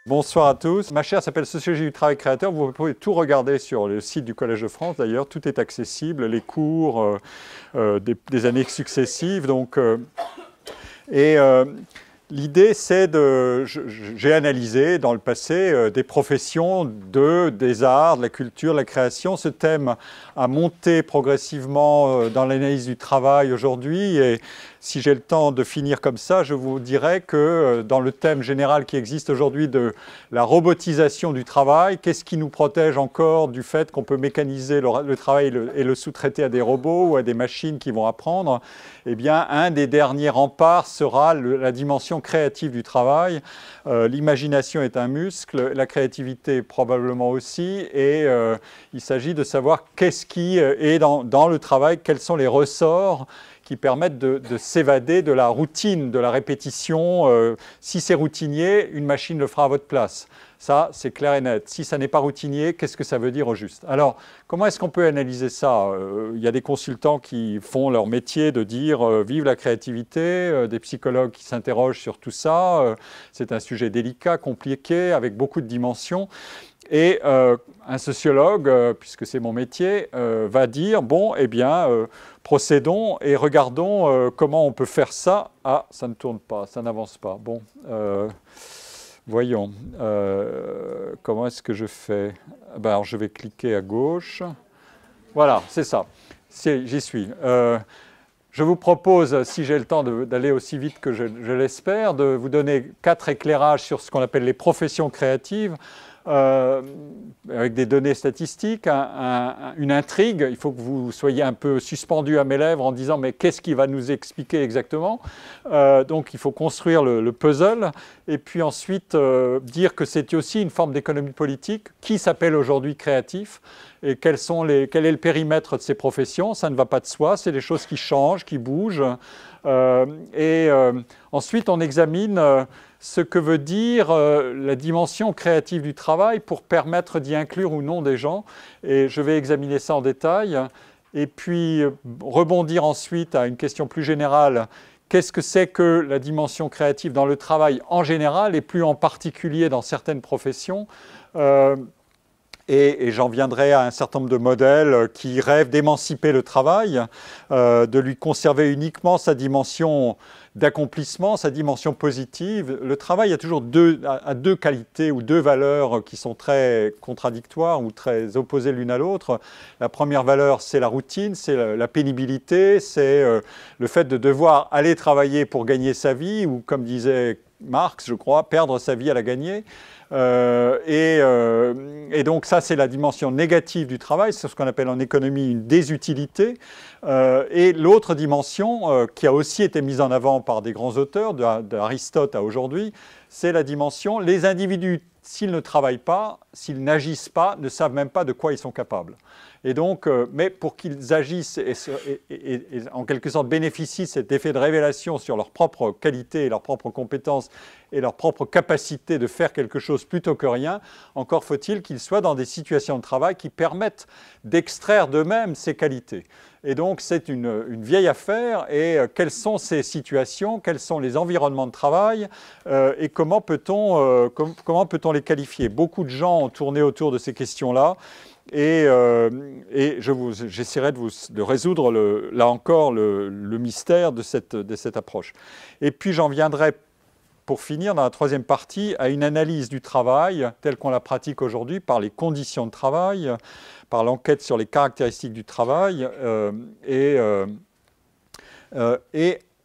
Bonsoir à tous. Ma chaire s'appelle Sociologie du travail créateur. Vous pouvez tout regarder sur le site du Collège de France. D'ailleurs, tout est accessible, les cours des années successives. L'idée, c'est j'ai analysé dans le passé des professions des arts, de la culture, de la création. Ce thème a monté progressivement dans l'analyse du travail aujourd'hui. Et si j'ai le temps de finir comme ça, je vous dirais que dans le thème général qui existe aujourd'hui de la robotisation du travail, qu'est-ce qui nous protège encore du fait qu'on peut mécaniser le travail et le sous-traiter à des robots ou à des machines qui vont apprendre? Eh bien, un des derniers remparts sera la dimension créative du travail. L'imagination est un muscle, la créativité probablement aussi, et il s'agit de savoir qu'est-ce qui est dans le travail, quels sont les ressorts qui permettent de s'évader de la routine, de la répétition. Si c'est routinier, une machine le fera à votre place. Ça, c'est clair et net. Si ça n'est pas routinier, qu'est-ce que ça veut dire au juste? Alors, comment est-ce qu'on peut analyser ça? Il y a des consultants qui font leur métier de dire vive la créativité, des psychologues qui s'interrogent sur tout ça. C'est un sujet délicat, compliqué, avec beaucoup de dimensions. Et un sociologue, puisque c'est mon métier, va dire, bon, eh bien, procédons et regardons comment on peut faire ça. Ah, ça ne tourne pas, ça n'avance pas. Bon, voyons, comment est-ce que je fais? Ben, alors, je vais cliquer à gauche. Voilà, c'est ça, j'y suis. Je vous propose, si j'ai le temps d'aller aussi vite que je l'espère, de vous donner 4 éclairages sur ce qu'on appelle les professions créatives. Avec des données statistiques, une intrigue. Il faut que vous soyez un peu suspendu à mes lèvres en disant mais qu'est-ce qui va nous expliquer exactement? Donc il faut construire le puzzle et puis ensuite dire que c'est aussi une forme d'économie politique qui s'appelle aujourd'hui créatif et quel est le périmètre de ces professions. Ça ne va pas de soi, c'est des choses qui changent, qui bougent. Ensuite on examine ce que veut dire la dimension créative du travail pour permettre d'y inclure ou non des gens. Et je vais examiner ça en détail. Et puis rebondir ensuite à une question plus générale. Qu'est-ce que c'est que la dimension créative dans le travail en général et plus en particulier dans certaines professions? Et j'en viendrai à un certain nombre de modèles qui rêvent d'émanciper le travail, de lui conserver uniquement sa dimension d'accomplissement, sa dimension positive. Le travail a toujours deux qualités ou deux valeurs qui sont très contradictoires ou très opposées l'une à l'autre. La première valeur, c'est la routine, c'est la pénibilité, c'est le fait de devoir aller travailler pour gagner sa vie, ou comme disait Marx, je crois, perdre sa vie à la gagner. Et donc ça, c'est la dimension négative du travail, c'est ce qu'on appelle en économie une désutilité. Et l'autre dimension, qui a aussi été mise en avant par des grands auteurs, d'Aristote à aujourd'hui, c'est la dimension, les individus, s'ils ne travaillent pas, s'ils n'agissent pas, ne savent même pas de quoi ils sont capables. Et donc, mais pour qu'ils agissent et en quelque sorte bénéficient de cet effet de révélation sur leurs propres qualités, leurs propres compétences et leur propre capacité de faire quelque chose plutôt que rien, encore faut-il qu'ils soient dans des situations de travail qui permettent d'extraire d'eux-mêmes ces qualités. Et donc c'est une vieille affaire, et quelles sont ces situations, quels sont les environnements de travail, et comment peut-on les qualifier? Beaucoup de gens ont tourné autour de ces questions-là, et j'essaierai de résoudre là encore le mystère de cette approche. Et puis j'en viendrai, pour finir, dans la troisième partie, à une analyse du travail telle qu'on la pratique aujourd'hui par les conditions de travail, par l'enquête sur les caractéristiques du travail, et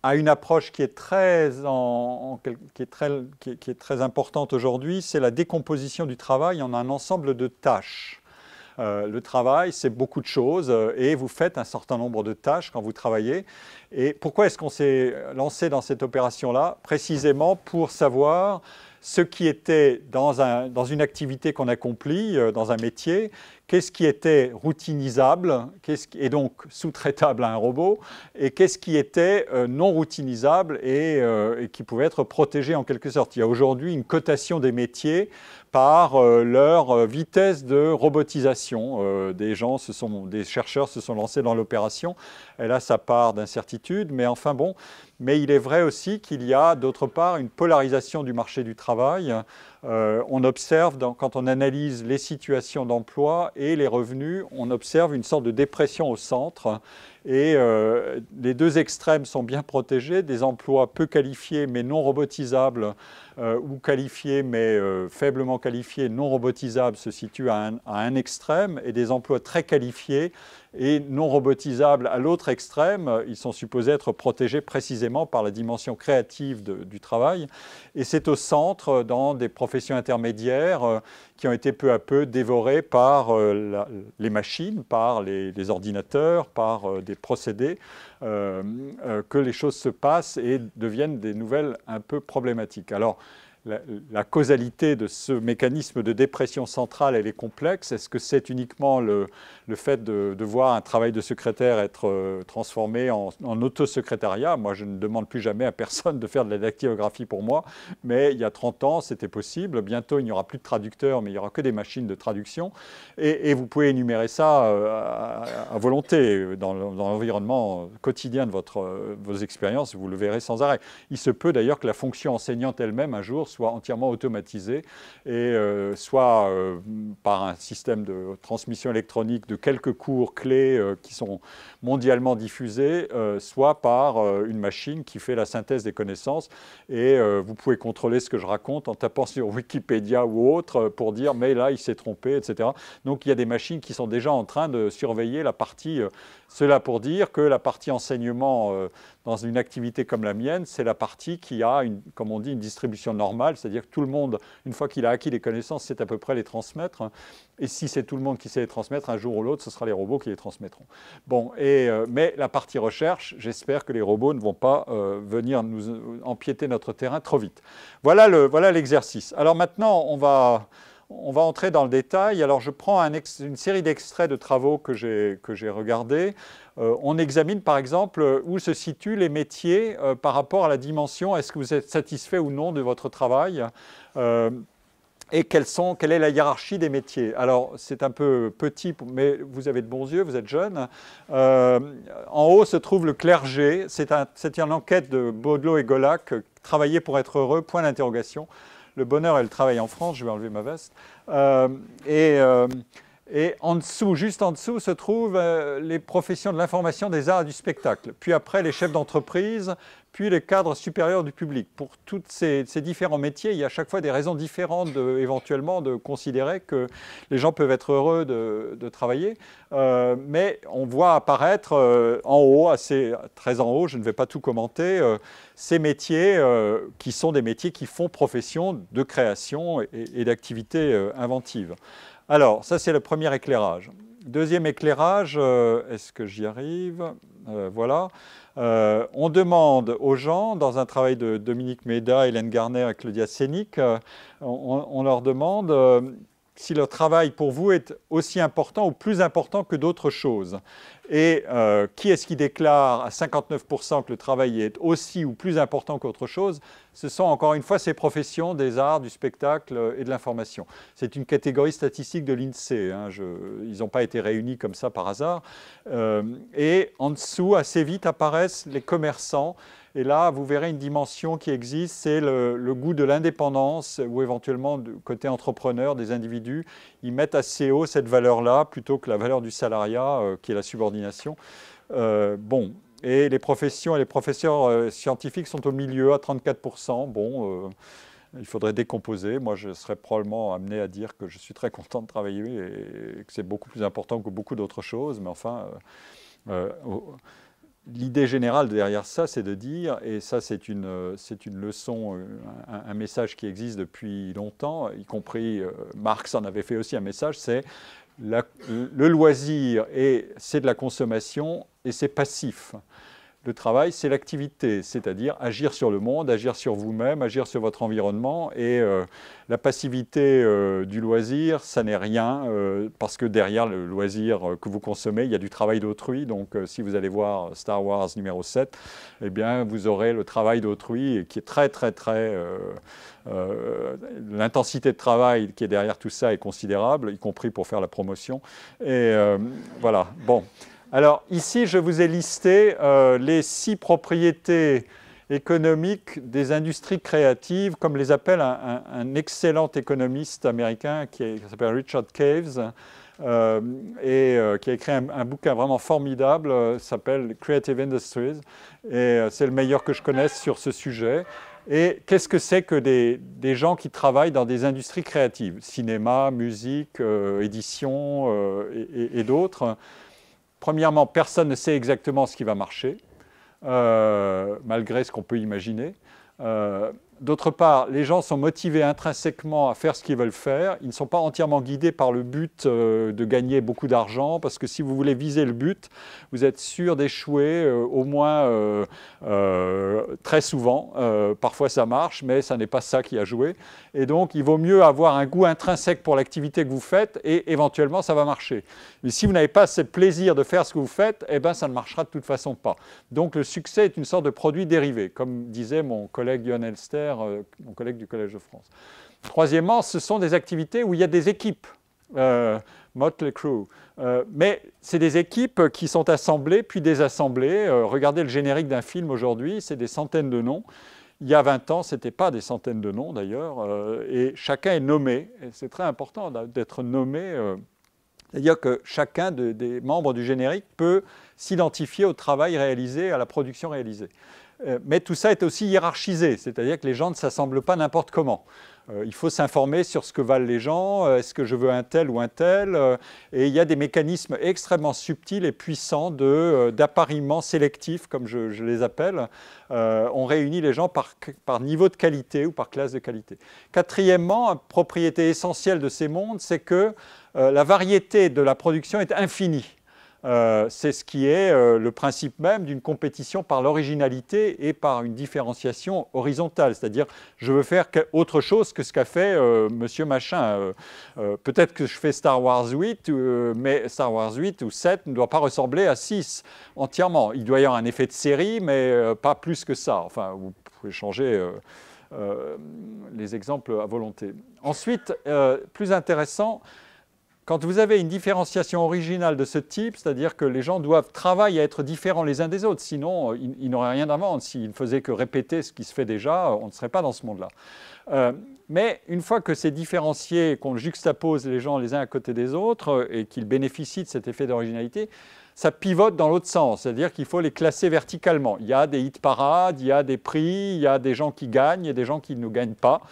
à une approche qui est très importante aujourd'hui, c'est la décomposition du travail en un ensemble de tâches. Le travail, c'est beaucoup de choses et vous faites un certain nombre de tâches quand vous travaillez. Et pourquoi est-ce qu'on s'est lancé dans cette opération-là? Précisément pour savoir ce qui était dans une activité qu'on accomplit, dans un métier, qu'est-ce qui était routinisable et donc sous-traitable à un robot, et qu'est-ce qui était non routinisable et qui pouvait être protégé en quelque sorte. Il y a aujourd'hui une cotation des métiers par leur vitesse de robotisation. Des chercheurs se sont lancés dans l'opération. Elle a sa part d'incertitude, mais enfin bon. Mais il est vrai aussi qu'il y a d'autre part une polarisation du marché du travail. On observe, quand on analyse les situations d'emploi et les revenus, on observe une sorte de dépression au centre. Et les deux extrêmes sont bien protégés, des emplois peu qualifiés mais non robotisables, ou qualifiés mais faiblement qualifiés, non robotisables, se situent à un extrême, et des emplois très qualifiés et non robotisables à l'autre extrême. Ils sont supposés être protégés précisément par la dimension créative du travail. Et c'est au centre, dans des professions intermédiaires qui ont été peu à peu dévorées par les machines, par les ordinateurs, par des procédés, que les choses se passent et deviennent des nouvelles un peu problématiques. Alors, la causalité de ce mécanisme de dépression centrale, elle est complexe. Est-ce que c'est uniquement le fait de voir un travail de secrétaire être transformé en autosecrétariat? Moi, je ne demande plus jamais à personne de faire de la dactylographie pour moi, mais il y a 30 ans, c'était possible. Bientôt, il n'y aura plus de traducteurs, mais il n'y aura que des machines de traduction. Et vous pouvez énumérer ça à volonté dans l'environnement quotidien de vos expériences, vous le verrez sans arrêt. Il se peut d'ailleurs que la fonction enseignante elle-même, un jour, soit entièrement automatisée, et soit par un système de transmission électronique de quelques cours clés qui sont mondialement diffusés, soit par une machine qui fait la synthèse des connaissances. Et vous pouvez contrôler ce que je raconte en tapant sur Wikipédia ou autre pour dire « mais là, il s'est trompé », etc. Donc il y a des machines qui sont déjà en train de surveiller la partie... Cela pour dire que la partie enseignement dans une activité comme la mienne, c'est la partie qui a, comme on dit, une distribution normale, c'est-à-dire que tout le monde, une fois qu'il a acquis les connaissances, sait à peu près les transmettre. Et si c'est tout le monde qui sait les transmettre, un jour ou l'autre, ce sera les robots qui les transmettront. Bon, mais la partie recherche, j'espère que les robots ne vont pas venir nous empiéter notre terrain trop vite. Voilà l'exercice. Alors maintenant, on va entrer dans le détail. Alors, je prends une série d'extraits de travaux que j'ai regardés. On examine, par exemple, où se situent les métiers par rapport à la dimension. Est-ce que vous êtes satisfait ou non de votre travail et quelle est la hiérarchie des métiers. Alors, c'est un peu petit, mais vous avez de bons yeux, vous êtes jeune. En haut se trouve le clergé. C'est une enquête de Baudelot et Golac, travailler pour être heureux, point d'interrogation. Le bonheur et le travail en France, je vais enlever ma veste. Et en dessous, juste en dessous, se trouvent les professions de l'information, des arts et du spectacle. Puis après, les chefs d'entreprise, puis les cadres supérieurs du public. Pour tous ces différents métiers, il y a à chaque fois des raisons différentes éventuellement de considérer que les gens peuvent être heureux de travailler. Mais on voit apparaître en haut, très en haut, je ne vais pas tout commenter, ces métiers qui sont des métiers qui font profession de création et d'activité inventive. Alors, ça c'est le premier éclairage. Deuxième éclairage, est-ce que j'y arrive? Voilà. On demande aux gens, dans un travail de Dominique Méda, Hélène Garner et Claudia Sénic, on leur demande si leur travail pour vous est aussi important ou plus important que d'autres choses. Et qui est-ce qui déclare à 59% que le travail est aussi ou plus important qu'autre chose? Ce sont encore une fois ces professions des arts, du spectacle et de l'information. C'est une catégorie statistique de l'INSEE. Hein, ils n'ont pas été réunis comme ça par hasard. Et en dessous, assez vite, apparaissent les commerçants. Et là, vous verrez une dimension qui existe, c'est le goût de l'indépendance ou éventuellement du côté entrepreneur des individus. Ils mettent assez haut cette valeur-là plutôt que la valeur du salariat qui est la subordination. Bon, et les professions et les professeurs scientifiques sont au milieu à 34%. Bon, il faudrait décomposer. Moi, je serais probablement amené à dire que je suis très content de travailler et que c'est beaucoup plus important que beaucoup d'autres choses. Mais enfin... l'idée générale derrière ça, c'est de dire, et ça c'est une leçon, un message qui existe depuis longtemps, y compris Marx en avait fait aussi un message, c'est le loisir, c'est de la consommation et c'est passif. Le travail, c'est l'activité, c'est-à-dire agir sur le monde, agir sur vous-même, agir sur votre environnement. Et la passivité du loisir, ça n'est rien, parce que derrière le loisir que vous consommez, il y a du travail d'autrui. Donc si vous allez voir Star Wars numéro 7, eh bien, vous aurez le travail d'autrui qui est très, très, très... l'intensité de travail qui est derrière tout ça est considérable, y compris pour faire la promotion. Et voilà, bon. Alors ici, je vous ai listé les 6 propriétés économiques des industries créatives, comme les appelle un excellent économiste américain qui s'appelle Richard Caves, qui a écrit un bouquin vraiment formidable, s'appelle Creative Industries, et c'est le meilleur que je connaisse sur ce sujet. Et qu'est-ce que c'est que des gens qui travaillent dans des industries créatives, cinéma, musique, édition et d'autres? Premièrement, personne ne sait exactement ce qui va marcher, malgré ce qu'on peut imaginer. D'autre part, les gens sont motivés intrinsèquement à faire ce qu'ils veulent faire. Ils ne sont pas entièrement guidés par le but de gagner beaucoup d'argent, parce que si vous voulez viser le but, vous êtes sûr d'échouer au moins très souvent. Parfois ça marche, mais ça n'est pas ça qui a joué. Et donc, il vaut mieux avoir un goût intrinsèque pour l'activité que vous faites, et éventuellement, ça va marcher. Mais si vous n'avez pas ce plaisir de faire ce que vous faites, eh ben, ça ne marchera de toute façon pas. Donc, le succès est une sorte de produit dérivé, comme disait mon collègue Johan Elster, mon collègue du Collège de France. Troisièmement, ce sont des activités où il y a des équipes, Motley Crue. Mais c'est des équipes qui sont assemblées puis désassemblées. Regardez le générique d'un film aujourd'hui, c'est des centaines de noms. Il y a 20 ans, ce n'était pas des centaines de noms d'ailleurs, et chacun est nommé. Et c'est très important d'être nommé. C'est-à-dire que chacun des membres du générique peut s'identifier au travail réalisé, à la production réalisée. Mais tout ça est aussi hiérarchisé, c'est-à-dire que les gens ne s'assemblent pas n'importe comment. Il faut s'informer sur ce que valent les gens, est-ce que je veux un tel ou un tel, et il y a des mécanismes extrêmement subtils et puissants d'appariement sélectif, comme je les appelle. On réunit les gens par niveau de qualité ou par classe de qualité. Quatrièmement, une propriété essentielle de ces mondes, c'est que la variété de la production est infinie. C'est ce qui est le principe même d'une compétition par l'originalité et par une différenciation horizontale. C'est-à-dire, je veux faire autre chose que ce qu'a fait Monsieur Machin. Peut-être que je fais Star Wars 8, mais Star Wars 8 ou 7 ne doit pas ressembler à 6 entièrement. Il doit y avoir un effet de série, mais pas plus que ça. Enfin, vous pouvez changer les exemples à volonté. Ensuite, plus intéressant, quand vous avez une différenciation originale de ce type, c'est-à-dire que les gens doivent travailler à être différents les uns des autres, sinon ils n'auraient rien à vendre. S'ils ne faisaient que répéter ce qui se fait déjà, on ne serait pas dans ce monde-là. Mais une fois que c'est différencié, qu'on juxtapose les gens les uns à côté des autres et qu'ils bénéficient de cet effet d'originalité, ça pivote dans l'autre sens, c'est-à-dire qu'il faut les classer verticalement. Il y a des hit-parades, il y a des prix, il y a des gens qui gagnent et des gens qui ne gagnent pas.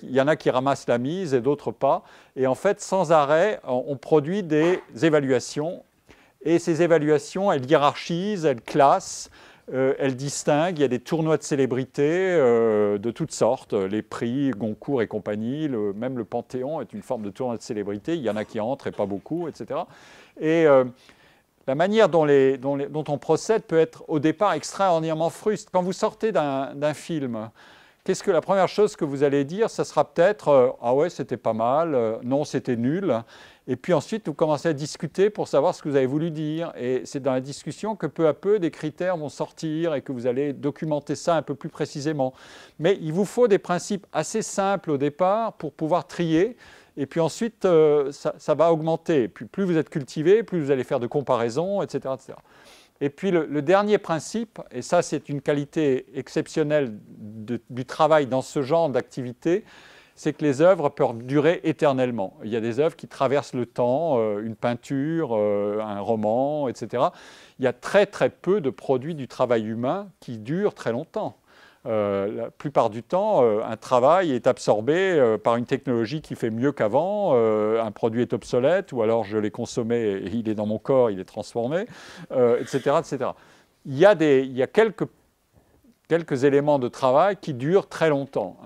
Il y en a qui ramassent la mise et d'autres pas. Et en fait, sans arrêt, on produit des évaluations. Et ces évaluations, elles hiérarchisent, elles classent, elles distinguent. Il y a des tournois de célébrités de toutes sortes, les prix, Goncourt et compagnie. Même le Panthéon est une forme de tournoi de célébrité. Il y en a qui entrent et pas beaucoup, etc. Et la manière dont on procède peut être au départ extraordinairement frustrante. Quand vous sortez d'un film, qu'est-ce que la première chose que vous allez dire? Ça sera peut-être ah ouais, c'était pas mal, non, c'était nul. Et puis ensuite, vous commencez à discuter pour savoir ce que vous avez voulu dire. Et c'est dans la discussion que peu à peu, des critères vont sortir et que vous allez documenter ça un peu plus précisément. Mais il vous faut des principes assez simples au départ pour pouvoir trier. Et puis ensuite, ça va augmenter. Puis plus vous êtes cultivé, plus vous allez faire de comparaisons, etc. etc. Et puis le dernier principe, et ça c'est une qualité exceptionnelle du travail dans ce genre d'activité, c'est que les œuvres peuvent durer éternellement. Il y a des œuvres qui traversent le temps, une peinture, un roman, etc. Il y a très très peu de produits du travail humain qui durent très longtemps. La plupart du temps, un travail est absorbé par une technologie qui fait mieux qu'avant, un produit est obsolète, ou alors je l'ai consommé et il est dans mon corps, il est transformé, etc., etc. Il y a quelques éléments de travail qui durent très longtemps.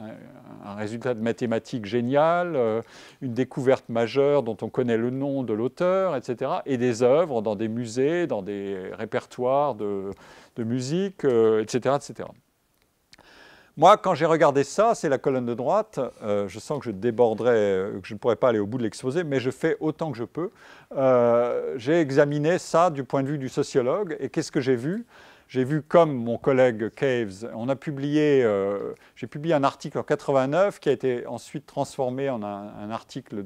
un résultat de mathématiques génial, une découverte majeure dont on connaît le nom de l'auteur, etc. Et des œuvres dans des musées, dans des répertoires de musique, etc., etc. Moi, quand j'ai regardé ça, c'est la colonne de droite, je sens que je déborderai, que je ne pourrais pas aller au bout de l'exposé, mais je fais autant que je peux. J'ai examiné ça du point de vue du sociologue, et qu'est-ce que j'ai vu? J'ai vu, comme mon collègue Caves, j'ai publié un article en 89 qui a été ensuite transformé en un article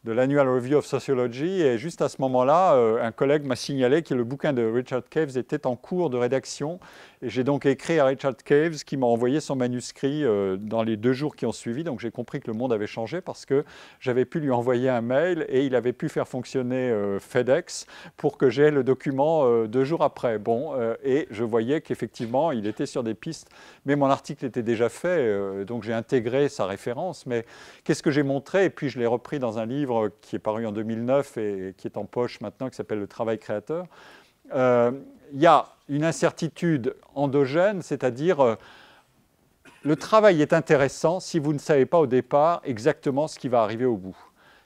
de l'Annual Review of Sociology, et juste à ce moment-là, un collègue m'a signalé que le bouquin de Richard Caves était en cours de rédaction, et j'ai donc écrit à Richard Caves qui m'a envoyé son manuscrit dans les 2 jours qui ont suivi, donc j'ai compris que le monde avait changé parce que j'avais pu lui envoyer un mail et il avait pu faire fonctionner FedEx pour que j'aie le document 2 jours après. Bon, et je voyais qu'effectivement, il était sur des pistes, mais mon article était déjà fait, donc j'ai intégré sa référence, mais qu'est-ce que j'ai montré? Et puis je l'ai repris dans un livre qui est paru en 2009 et qui est en poche maintenant, qui s'appelle « Le travail créateur ». Il y a une incertitude endogène, c'est-à-dire le travail est intéressant si vous ne savez pas au départ exactement ce qui va arriver au bout.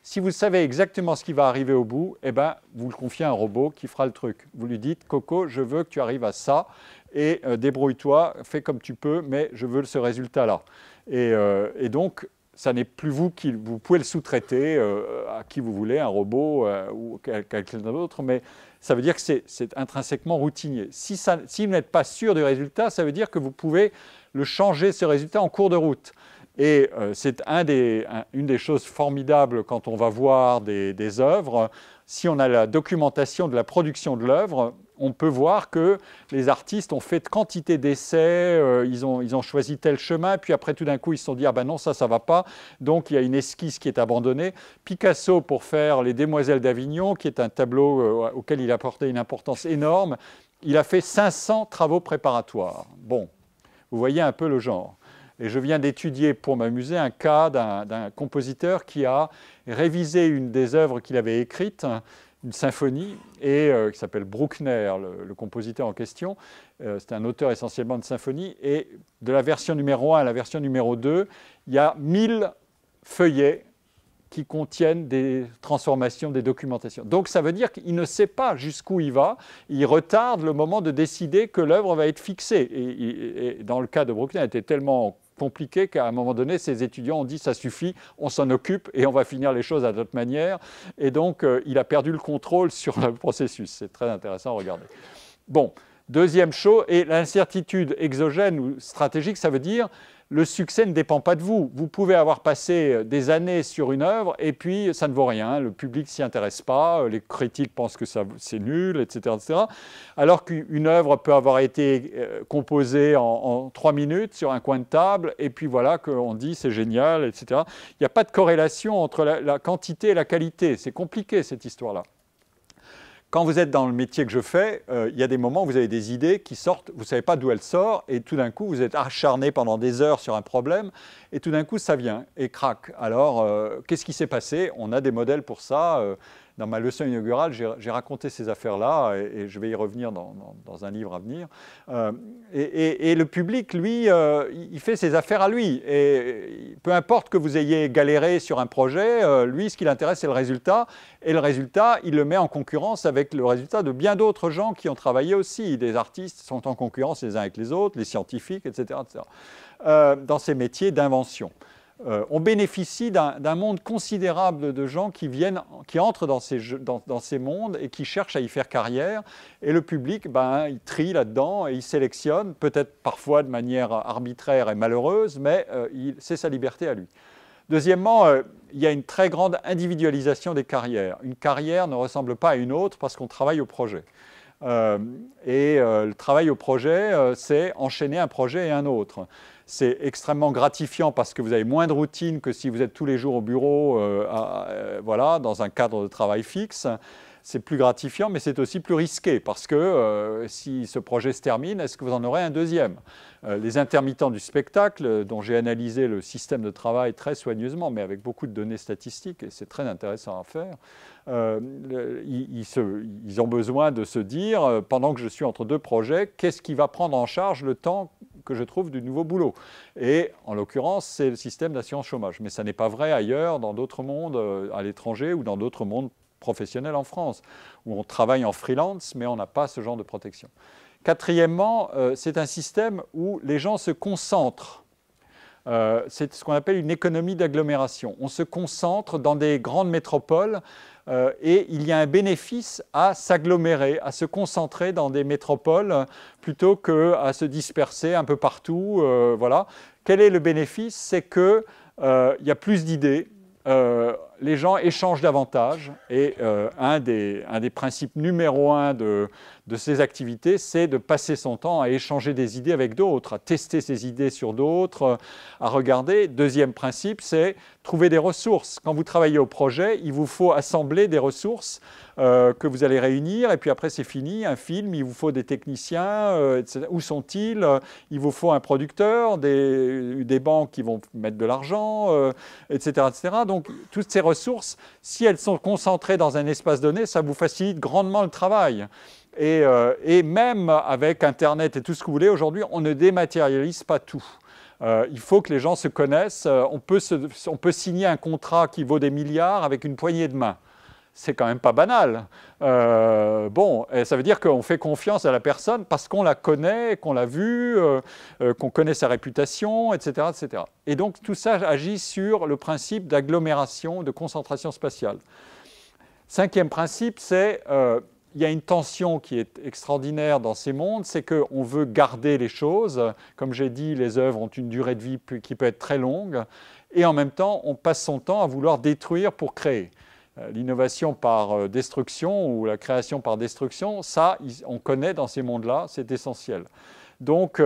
Si vous savez exactement ce qui va arriver au bout, eh ben, vous le confiez à un robot qui fera le truc. Vous lui dites « Coco, je veux que tu arrives à ça et débrouille-toi, fais comme tu peux, mais je veux ce résultat-là. » Et donc, ça n'est plus vous vous pouvez le sous-traiter à qui vous voulez, un robot ou quelqu'un d'autre, mais ça veut dire que c'est intrinsèquement routinier. Si vous n'êtes pas sûr du résultat, ça veut dire que vous pouvez le changer, ce résultat, en cours de route. Et c'est une des choses formidables quand on va voir des œuvres. Si on a la documentation de la production de l'œuvre, on peut voir que les artistes ont fait quantité d'essais, ils ont choisi tel chemin, puis après tout d'un coup ils se sont dit « Ah ben non, ça ne va pas », donc il y a une esquisse qui est abandonnée. Picasso, pour faire Les Demoiselles d'Avignon, qui est un tableau auquel il a apporté une importance énorme, il a fait 500 travaux préparatoires. Bon, vous voyez un peu le genre. Et je viens d'étudier pour m'amuser un cas d'un compositeur qui a révisé une des œuvres qu'il avait écrites, une symphonie, et qui s'appelle Bruckner, le compositeur en question. C'est un auteur essentiellement de symphonie. Et de la version numéro 1 à la version numéro 2, il y a 1000 feuillets qui contiennent des transformations, des documentations. Donc ça veut dire qu'il ne sait pas jusqu'où il va, il retarde le moment de décider que l'œuvre va être fixée. Et dans le cas de Bruckner, il était tellement compliqué qu'à un moment donné, ses étudiants ont dit « ça suffit, on s'en occupe et on va finir les choses à notre manière ». Et donc, il a perdu le contrôle sur le processus. C'est très intéressant à regarder. Bon, deuxième chose, et l'incertitude exogène ou stratégique, ça veut dire le succès ne dépend pas de vous. Vous pouvez avoir passé des années sur une œuvre et puis ça ne vaut rien. Le public ne s'y intéresse pas, les critiques pensent que c'est nul, etc., etc. Alors qu'une œuvre peut avoir été composée en 3 minutes sur un coin de table et puis voilà qu'on dit c'est génial, etc. Il n'y a pas de corrélation entre la quantité et la qualité. C'est compliqué cette histoire-là. Quand vous êtes dans le métier que je fais, il y a des moments où vous avez des idées qui sortent, vous ne savez pas d'où elles sortent, et tout d'un coup, vous êtes acharné pendant des heures sur un problème, et tout d'un coup, ça vient et craque. Alors, qu'est-ce qui s'est passé? On a des modèles pour ça. Dans ma leçon inaugurale, j'ai raconté ces affaires-là, et je vais y revenir dans un livre à venir. Et le public, lui, il fait ses affaires à lui. Et peu importe que vous ayez galéré sur un projet, lui, ce qui l'intéresse, c'est le résultat. Et le résultat, il le met en concurrence avec le résultat de bien d'autres gens qui ont travaillé aussi. Des artistes sont en concurrence les uns avec les autres, les scientifiques, etc., etc. Dans ces métiers d'invention. On bénéficie d'un monde considérable de gens qui entrent dans ces mondes et qui cherchent à y faire carrière. Et le public, il trie là-dedans et il sélectionne, peut-être parfois de manière arbitraire et malheureuse, mais c'est sa liberté à lui. Deuxièmement, il y a une très grande individualisation des carrières. Une carrière ne ressemble pas à une autre parce qu'on travaille au projet. Le travail au projet, c'est enchaîner un projet et un autre. C'est extrêmement gratifiant parce que vous avez moins de routine que si vous êtes tous les jours au bureau, voilà, dans un cadre de travail fixe. C'est plus gratifiant, mais c'est aussi plus risqué parce que si ce projet se termine, est-ce que vous en aurez un deuxième? Les intermittents du spectacle, dont j'ai analysé le système de travail très soigneusement, mais avec beaucoup de données statistiques, et c'est très intéressant à faire, ils ont besoin de se dire, pendant que je suis entre deux projets, qu'est-ce qui va prendre en charge le temps que je trouve du nouveau boulot. Et en l'occurrence, c'est le système d'assurance chômage. Mais ça n'est pas vrai ailleurs, dans d'autres mondes, à l'étranger ou dans d'autres mondes professionnels en France, où on travaille en freelance, mais on n'a pas ce genre de protection. Quatrièmement, c'est un système où les gens se concentrent. C'est ce qu'on appelle une économie d'agglomération. On se concentre dans des grandes métropoles et il y a un bénéfice à s'agglomérer, à se concentrer dans des métropoles plutôt qu'à se disperser un peu partout. Voilà. Quel est le bénéfice? C'est qu'il y a plus d'idées. Les gens échangent davantage et un des principes numéro 1 de ces activités, c'est de passer son temps à échanger des idées avec d'autres, à tester ses idées sur d'autres, à regarder. Deuxième principe, c'est trouver des ressources. Quand vous travaillez au projet, il vous faut assembler des ressources que vous allez réunir et puis après c'est fini, un film, il vous faut des techniciens, etc. Où sont-ils? Il vous faut un producteur, des banques qui vont mettre de l'argent, etc., etc. Donc toutes ces ressources, si elles sont concentrées dans un espace donné, ça vous facilite grandement le travail. Et même avec Internet et tout ce que vous voulez, aujourd'hui, on ne dématérialise pas tout. Il faut que les gens se connaissent. On peut signer un contrat qui vaut des milliards avec une poignée de main. C'est quand même pas banal. Bon, ça veut dire qu'on fait confiance à la personne parce qu'on la connaît, qu'on l'a vue, qu'on connaît sa réputation, etc., etc. Et donc tout ça agit sur le principe d'agglomération, de concentration spatiale. Cinquième principe, c'est il y a une tension qui est extraordinaire dans ces mondes, c'est qu'on veut garder les choses. Comme j'ai dit, les œuvres ont une durée de vie qui peut être très longue. Et en même temps, on passe son temps à vouloir détruire pour créer. L'innovation par destruction ou la création par destruction, ça, on connaît dans ces mondes-là, c'est essentiel. Donc,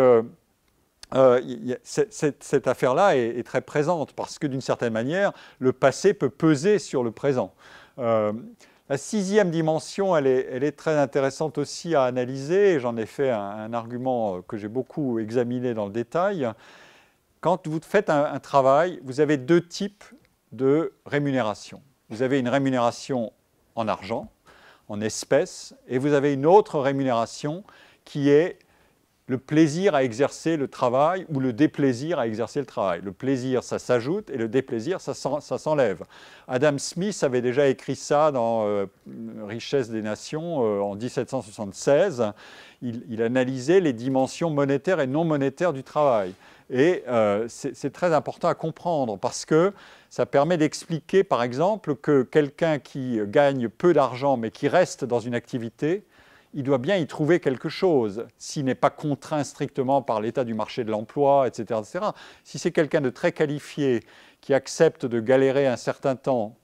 cette affaire-là est très présente parce que d'une certaine manière, le passé peut peser sur le présent. La sixième dimension, elle est très intéressante aussi à analyser. J'en ai fait un argument que j'ai beaucoup examiné dans le détail. Quand vous faites un travail, vous avez deux types de rémunération. Vous avez une rémunération en argent, en espèces, et vous avez une autre rémunération qui est le plaisir à exercer le travail ou le déplaisir à exercer le travail. Le plaisir, ça s'ajoute, et le déplaisir, ça s'enlève. Adam Smith avait déjà écrit ça dans Richesse des Nations en 1776. Il analysait les dimensions monétaires et non monétaires du travail. Et c'est très important à comprendre parce que ça permet d'expliquer, par exemple, que quelqu'un qui gagne peu d'argent mais qui reste dans une activité, il doit bien y trouver quelque chose, s'il n'est pas contraint strictement par l'état du marché de l'emploi, etc., etc. Si c'est quelqu'un de très qualifié qui accepte de galérer un certain temps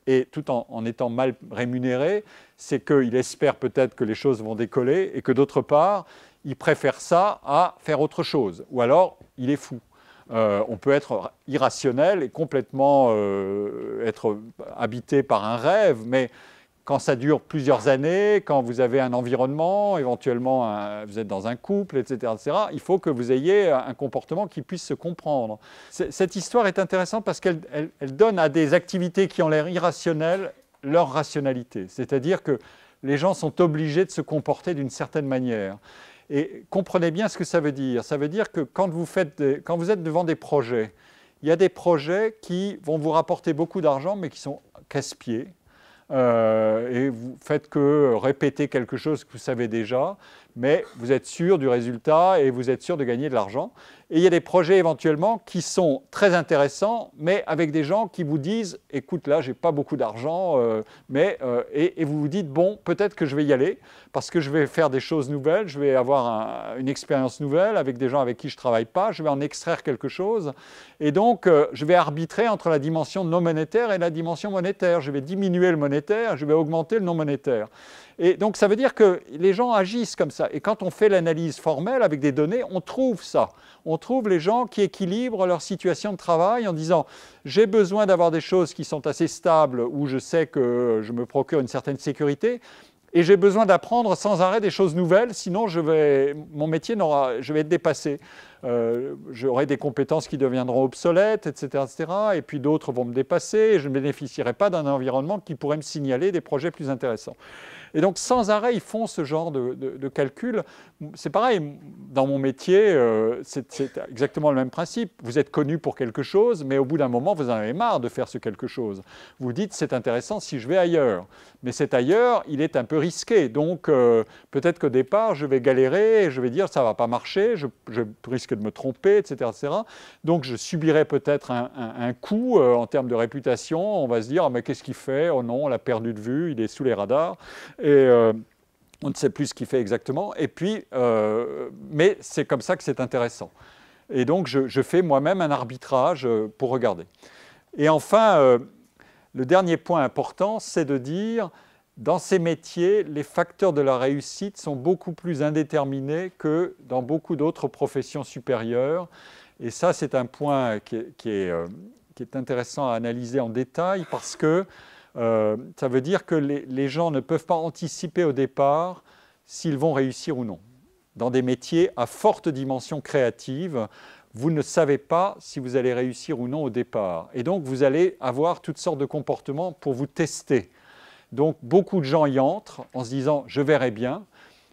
et tout en étant mal rémunéré, c'est qu'il espère peut-être que les choses vont décoller et que d'autre part, il préfère ça à faire autre chose. Ou alors, il est fou. On peut être irrationnel et complètement être habité par un rêve, mais quand ça dure plusieurs années, quand vous avez un environnement, éventuellement vous êtes dans un couple, etc., etc., il faut que vous ayez un comportement qui puisse se comprendre. Cette histoire est intéressante parce qu'elle donne à des activités qui ont l'air irrationnelles leur rationalité. C'est-à-dire que les gens sont obligés de se comporter d'une certaine manière. Et comprenez bien ce que ça veut dire. Ça veut dire que quand vous êtes devant des projets, il y a des projets qui vont vous rapporter beaucoup d'argent, mais qui sont casse-pieds. Et vous faites que répéter quelque chose que vous savez déjà, mais vous êtes sûr du résultat et vous êtes sûr de gagner de l'argent. Et il y a des projets éventuellement qui sont très intéressants, mais avec des gens qui vous disent « écoute, là, j'ai pas beaucoup d'argent, et vous vous dites « bon, peut-être que je vais y aller, parce que je vais faire des choses nouvelles, je vais avoir une expérience nouvelle avec des gens avec qui je ne travaille pas, je vais en extraire quelque chose. Et donc, je vais arbitrer entre la dimension non monétaire et la dimension monétaire. Je vais diminuer le monétaire, je vais augmenter le non monétaire. » Et donc, ça veut dire que les gens agissent comme ça. Et quand on fait l'analyse formelle avec des données, on trouve ça. On trouve les gens qui équilibrent leur situation de travail en disant « j'ai besoin d'avoir des choses qui sont assez stables, où je sais que je me procure une certaine sécurité, et j'ai besoin d'apprendre sans arrêt des choses nouvelles, sinon mon métier je vais être dépassé. J'aurai des compétences qui deviendront obsolètes, etc., etc. Et puis d'autres vont me dépasser, et je ne bénéficierai pas d'un environnement qui pourrait me signaler des projets plus intéressants. » Et donc, sans arrêt, ils font ce genre de calcul. C'est pareil, dans mon métier, c'est exactement le même principe. Vous êtes connu pour quelque chose, mais au bout d'un moment, vous en avez marre de faire ce quelque chose. Vous dites, c'est intéressant si je vais ailleurs. Mais cet ailleurs, il est un peu risqué. Donc, peut-être qu'au départ, je vais galérer, je vais dire, ça ne va pas marcher, je risque de me tromper, etc. etc. Donc, je subirai peut-être un coup en termes de réputation. On va se dire, ah, mais qu'est-ce qu'il fait? Oh non, on l'a perdu de vue, il est sous les radars. Et on ne sait plus ce qu'il fait exactement. Et puis, mais c'est comme ça que c'est intéressant. Et donc, je fais moi-même un arbitrage pour regarder. Et enfin, le dernier point important, c'est de dire, dans ces métiers, les facteurs de la réussite sont beaucoup plus indéterminés que dans beaucoup d'autres professions supérieures. Et ça, c'est un point qui est intéressant à analyser en détail parce que ça veut dire que les gens ne peuvent pas anticiper au départ s'ils vont réussir ou non. Dans des métiers à forte dimension créative, vous ne savez pas si vous allez réussir ou non au départ. Et donc, vous allez avoir toutes sortes de comportements pour vous tester. Donc, beaucoup de gens y entrent en se disant « je verrai bien ».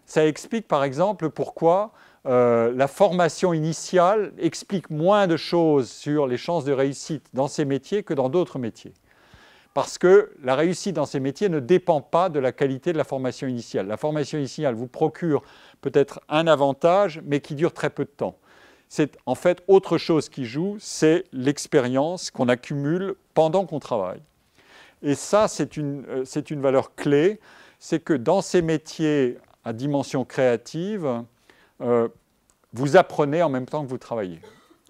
Ça explique par exemple pourquoi la formation initiale explique moins de choses sur les chances de réussite dans ces métiers que dans d'autres métiers. Parce que la réussite dans ces métiers ne dépend pas de la qualité de la formation initiale. La formation initiale vous procure peut-être un avantage, mais qui dure très peu de temps. C'est en fait autre chose qui joue, c'est l'expérience qu'on accumule pendant qu'on travaille. Et ça, c'est une valeur clé, c'est que dans ces métiers à dimension créative, vous apprenez en même temps que vous travaillez.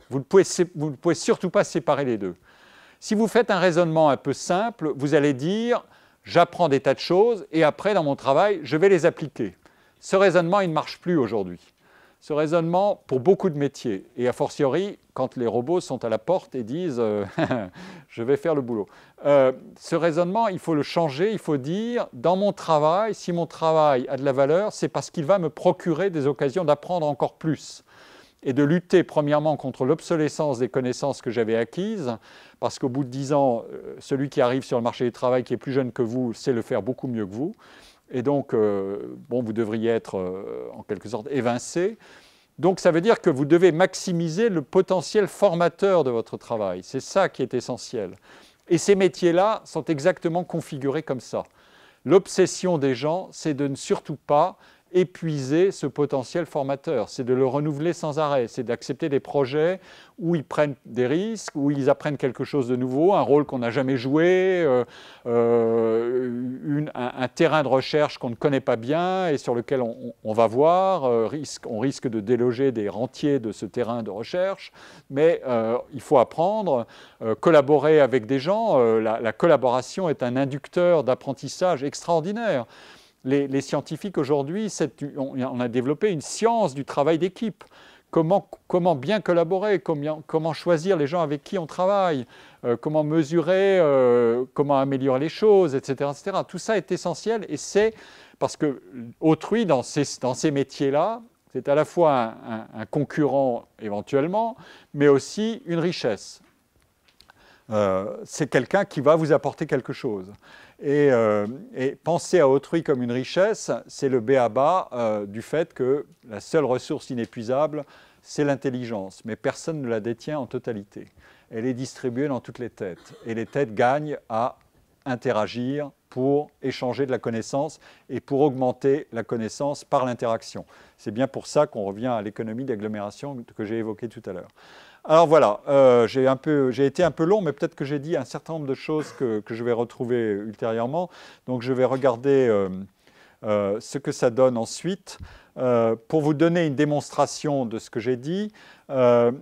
Vous ne pouvez surtout pas séparer les deux. Si vous faites un raisonnement un peu simple, vous allez dire « j'apprends des tas de choses et après, dans mon travail, je vais les appliquer ». Ce raisonnement, il ne marche plus aujourd'hui. Ce raisonnement, pour beaucoup de métiers, et a fortiori, quand les robots sont à la porte et disent « je vais faire le boulot ». Ce raisonnement, il faut le changer, il faut dire « dans mon travail, si mon travail a de la valeur, c'est parce qu'il va me procurer des occasions d'apprendre encore plus ». Et de lutter premièrement contre l'obsolescence des connaissances que j'avais acquises, parce qu'au bout de 10 ans, celui qui arrive sur le marché du travail, qui est plus jeune que vous, sait le faire beaucoup mieux que vous. Et donc, bon, vous devriez être en quelque sorte évincé. Donc, ça veut dire que vous devez maximiser le potentiel formateur de votre travail. C'est ça qui est essentiel. Et ces métiers-là sont exactement configurés comme ça. L'obsession des gens, c'est de ne surtout pas épuiser ce potentiel formateur, c'est de le renouveler sans arrêt, c'est d'accepter des projets où ils prennent des risques, où ils apprennent quelque chose de nouveau, un rôle qu'on n'a jamais joué, un terrain de recherche qu'on ne connaît pas bien et sur lequel on va voir, on risque de déloger des rentiers de ce terrain de recherche, mais il faut apprendre, collaborer avec des gens, la collaboration est un inducteur d'apprentissage extraordinaire. Les scientifiques aujourd'hui, on a développé une science du travail d'équipe. Comment bien collaborer, comment choisir les gens avec qui on travaille, comment mesurer, comment améliorer les choses, etc., etc. Tout ça est essentiel et c'est parce que autrui, dans ces métiers-là, c'est à la fois un concurrent éventuellement, mais aussi une richesse. C'est quelqu'un qui va vous apporter quelque chose. Et penser à autrui comme une richesse, c'est le b.a.-ba du fait que la seule ressource inépuisable, c'est l'intelligence. Mais personne ne la détient en totalité. Elle est distribuée dans toutes les têtes. Et les têtes gagnent à interagir pour échanger de la connaissance et pour augmenter la connaissance par l'interaction. C'est bien pour ça qu'on revient à l'économie d'agglomération que j'ai évoquée tout à l'heure. Alors voilà, j'ai été un peu long, mais peut-être que j'ai dit un certain nombre de choses que je vais retrouver ultérieurement. Donc je vais regarder ce que ça donne ensuite. Pour vous donner une démonstration de ce que j'ai dit, on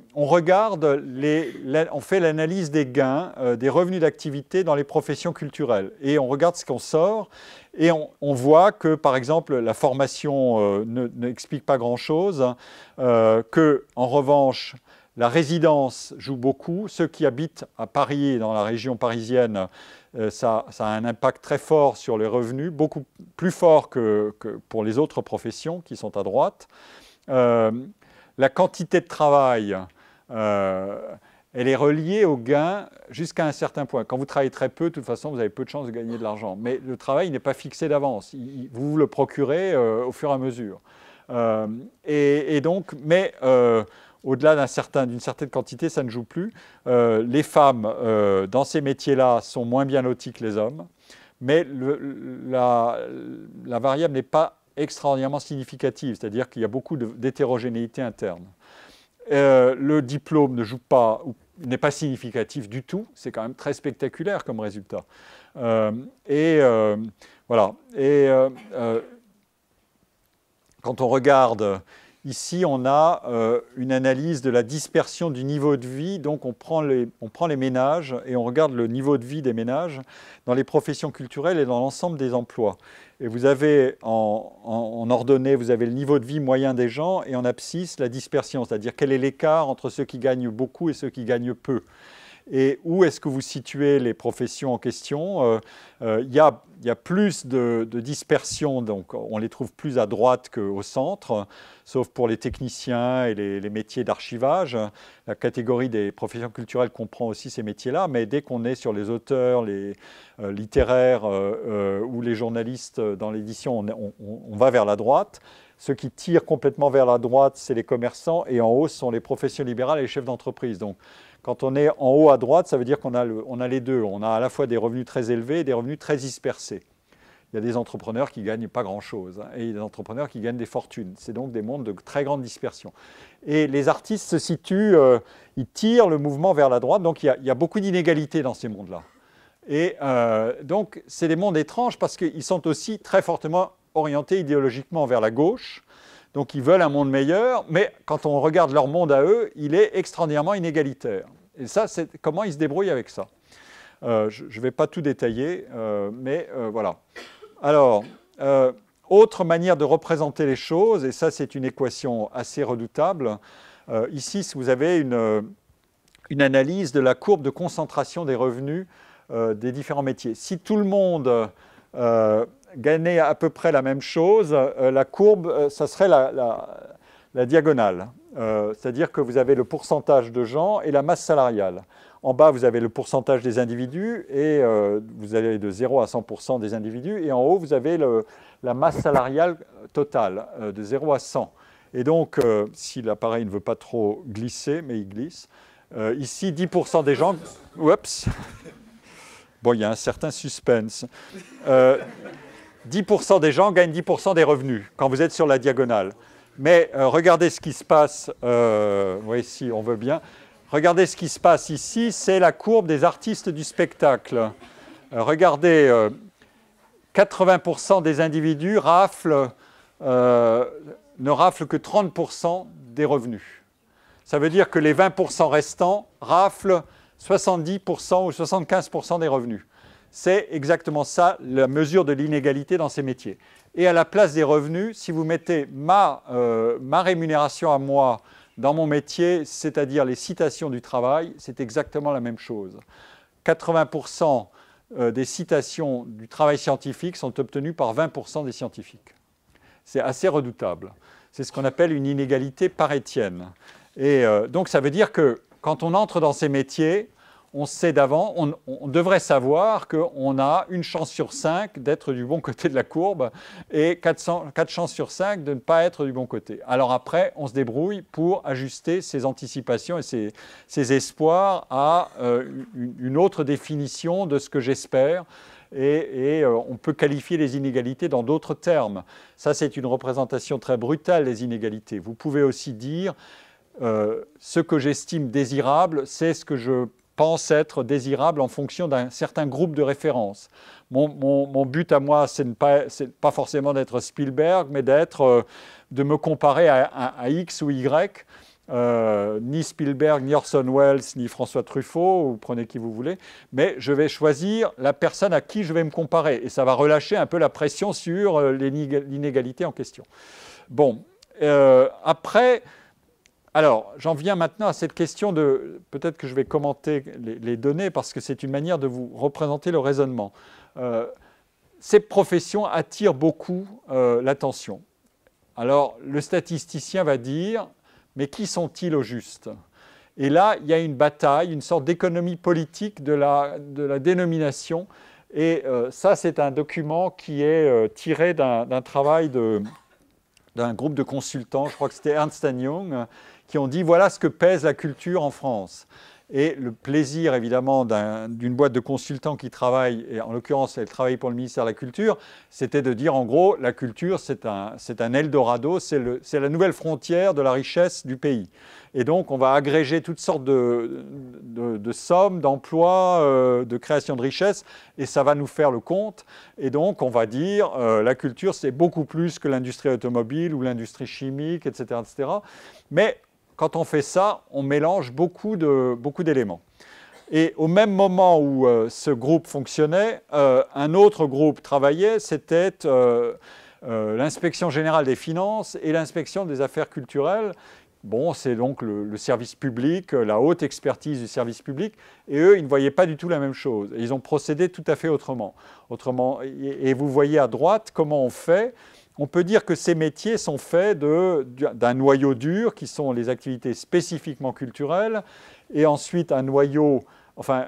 fait l'analyse des gains, des revenus d'activité dans les professions culturelles. Et on regarde ce qu'on sort. Et on voit que, par exemple, la formation n'explique pas grand-chose, que, en revanche, la résidence joue beaucoup. Ceux qui habitent à Paris et dans la région parisienne, ça a un impact très fort sur les revenus, beaucoup plus fort que pour les autres professions qui sont à droite. La quantité de travail elle est reliée au gain jusqu'à un certain point. Quand vous travaillez très peu, de toute façon, vous avez peu de chances de gagner de l'argent. Mais le travail n'est pas fixé d'avance. Vous le procurez au fur et à mesure. Au-delà d'une certaine quantité, ça ne joue plus. Les femmes, dans ces métiers-là, sont moins bien loties que les hommes. Mais la variable n'est pas extraordinairement significative, c'est-à-dire qu'il y a beaucoup d'hétérogénéité interne. Le diplôme ne joue pas, ou n'est pas significatif du tout, c'est quand même très spectaculaire comme résultat. Voilà. Quand on regarde, ici on a une analyse de la dispersion du niveau de vie, donc on prend les ménages et on regarde le niveau de vie des ménages dans les professions culturelles et dans l'ensemble des emplois. Et vous avez en ordonnée, vous avez le niveau de vie moyen des gens et en abscisse la dispersion, c'est-à-dire quel est l'écart entre ceux qui gagnent beaucoup et ceux qui gagnent peu. Et où est-ce que vous situez les professions en question? Il y a plus de dispersion, donc on les trouve plus à droite qu'au centre, sauf pour les techniciens et les métiers d'archivage. La catégorie des professions culturelles comprend aussi ces métiers-là, mais dès qu'on est sur les auteurs, les littéraires ou les journalistes dans l'édition, on va vers la droite. Ceux qui tirent complètement vers la droite, c'est les commerçants, et en haut, ce sont les professions libérales et les chefs d'entreprise. Donc, quand on est en haut à droite, ça veut dire qu'on a les deux. On a à la fois des revenus très élevés et des revenus très dispersés. Il y a des entrepreneurs qui ne gagnent pas grand-chose, et il y a des entrepreneurs qui gagnent des fortunes. C'est donc des mondes de très grande dispersion. Et les artistes se situent, ils tirent le mouvement vers la droite, donc il y a beaucoup d'inégalités dans ces mondes-là. Et donc, c'est des mondes étranges parce qu'ils sont aussi très fortement orientés idéologiquement vers la gauche. Donc ils veulent un monde meilleur, mais quand on regarde leur monde à eux, il est extraordinairement inégalitaire. Et ça, c'est comment ils se débrouillent avec ça. Je ne vais pas tout détailler, mais voilà. Alors, autre manière de représenter les choses, et ça c'est une équation assez redoutable. Ici, vous avez une analyse de la courbe de concentration des revenus des différents métiers. Si tout le monde gagnait à peu près la même chose, la courbe, ça serait la diagonale. C'est-à-dire que vous avez le pourcentage de gens et la masse salariale. En bas, vous avez le pourcentage des individus, et vous allez de 0 à 100% des individus. Et en haut, vous avez la masse salariale totale, de 0 à 100. Et donc, si l'appareil ne veut pas trop glisser, mais il glisse, ici, 10% des gens... Oups. Bon, il y a un certain suspense. 10% des gens gagnent 10% des revenus quand vous êtes sur la diagonale. Mais regardez ce qui se passe, oui, si on veut bien. Regardez ce qui se passe ici, c'est la courbe des artistes du spectacle. Regardez, 80% des individus ne raflent que 30% des revenus. Ça veut dire que les 20% restants raflent 70% ou 75% des revenus. C'est exactement ça, la mesure de l'inégalité dans ces métiers. Et à la place des revenus, si vous mettez ma rémunération à moi dans mon métier, c'est-à-dire les citations du travail, c'est exactement la même chose. 80% des citations du travail scientifique sont obtenues par 20% des scientifiques. C'est assez redoutable. C'est ce qu'on appelle une inégalité parétienne. Et donc ça veut dire que quand on entre dans ces métiers, on sait d'avant, on devrait savoir qu'on a une chance sur 5 d'être du bon côté de la courbe et 4 chances sur 5 de ne pas être du bon côté. Alors après, on se débrouille pour ajuster ses anticipations et ses espoirs à une autre définition de ce que j'espère. Et on peut qualifier les inégalités dans d'autres termes. Ça, c'est une représentation très brutale des inégalités. Vous pouvez aussi dire ce que j'estime désirable, c'est ce que je pense être désirable en fonction d'un certain groupe de référence. Mon but à moi, c'est pas forcément d'être Spielberg, mais de me comparer à X ou Y. Ni Spielberg, ni Orson Welles, ni François Truffaut, vous prenez qui vous voulez, mais je vais choisir la personne à qui je vais me comparer. Et ça va relâcher un peu la pression sur l'inégalité en question. Bon, après... Alors, j'en viens maintenant à cette question de... Peut-être que je vais commenter les données parce que c'est une manière de vous représenter le raisonnement. Ces professions attirent beaucoup l'attention. Alors, le statisticien va dire, mais qui sont-ils au juste? Et là, il y a une bataille, une sorte d'économie politique de la dénomination. Et ça, c'est un document qui est tiré d'un travail d'un groupe de consultants, je crois que c'était Ernst & Young, qui ont dit voilà ce que pèse la culture en France. Et le plaisir, évidemment, d'une boîte de consultants qui travaille, et en l'occurrence, elle travaille pour le ministère de la Culture, c'était de dire, en gros, la culture, c'est un Eldorado, c'est la nouvelle frontière de la richesse du pays. Et donc, on va agréger toutes sortes de sommes, d'emplois, de création de richesses, et ça va nous faire le compte. Et donc, on va dire, la culture, c'est beaucoup plus que l'industrie automobile ou l'industrie chimique, etc., etc. Mais quand on fait ça, on mélange beaucoup d'éléments. Et au même moment où ce groupe fonctionnait, un autre groupe travaillait, c'était l'inspection générale des finances et l'inspection des affaires culturelles. Bon, c'est donc le service public, la haute expertise du service public, et eux, ils ne voyaient pas du tout la même chose. Et ils ont procédé tout à fait autrement. Et vous voyez à droite comment on fait. On peut dire que ces métiers sont faits d'un noyau dur, qui sont les activités spécifiquement culturelles, et ensuite un noyau, enfin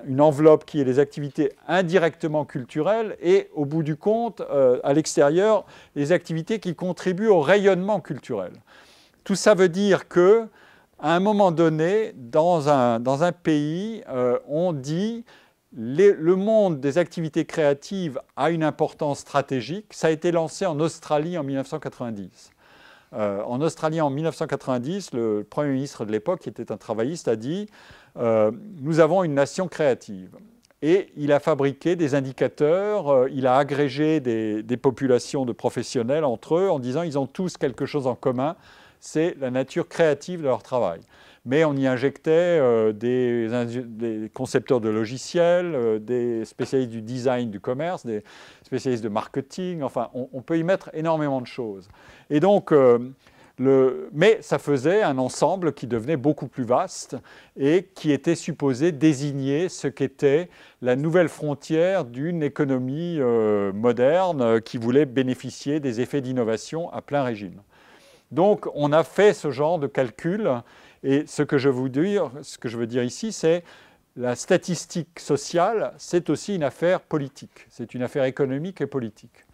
une enveloppe qui est les activités indirectement culturelles, et au bout du compte, à l'extérieur, les activités qui contribuent au rayonnement culturel. Tout ça veut dire qu'à un moment donné, dans un pays, on dit le monde des activités créatives a une importance stratégique. Ça a été lancé en Australie en 1990. En Australie en 1990, le Premier ministre de l'époque, qui était un travailliste, a dit nous avons une nation créative. Et il a fabriqué des indicateurs, il a agrégé des populations de professionnels entre eux en disant ils ont tous quelque chose en commun, c'est la nature créative de leur travail. Mais on y injectait des concepteurs de logiciels, des spécialistes du design du commerce, des spécialistes de marketing, enfin, on peut y mettre énormément de choses. Et donc, mais ça faisait un ensemble qui devenait beaucoup plus vaste et qui était supposé désigner ce qu'était la nouvelle frontière d'une économie moderne qui voulait bénéficier des effets d'innovation à plein régime. Donc, on a fait ce genre de calcul. Et ce que je veux dire ici, c'est la statistique sociale, c'est aussi une affaire politique. C'est une affaire économique et politique.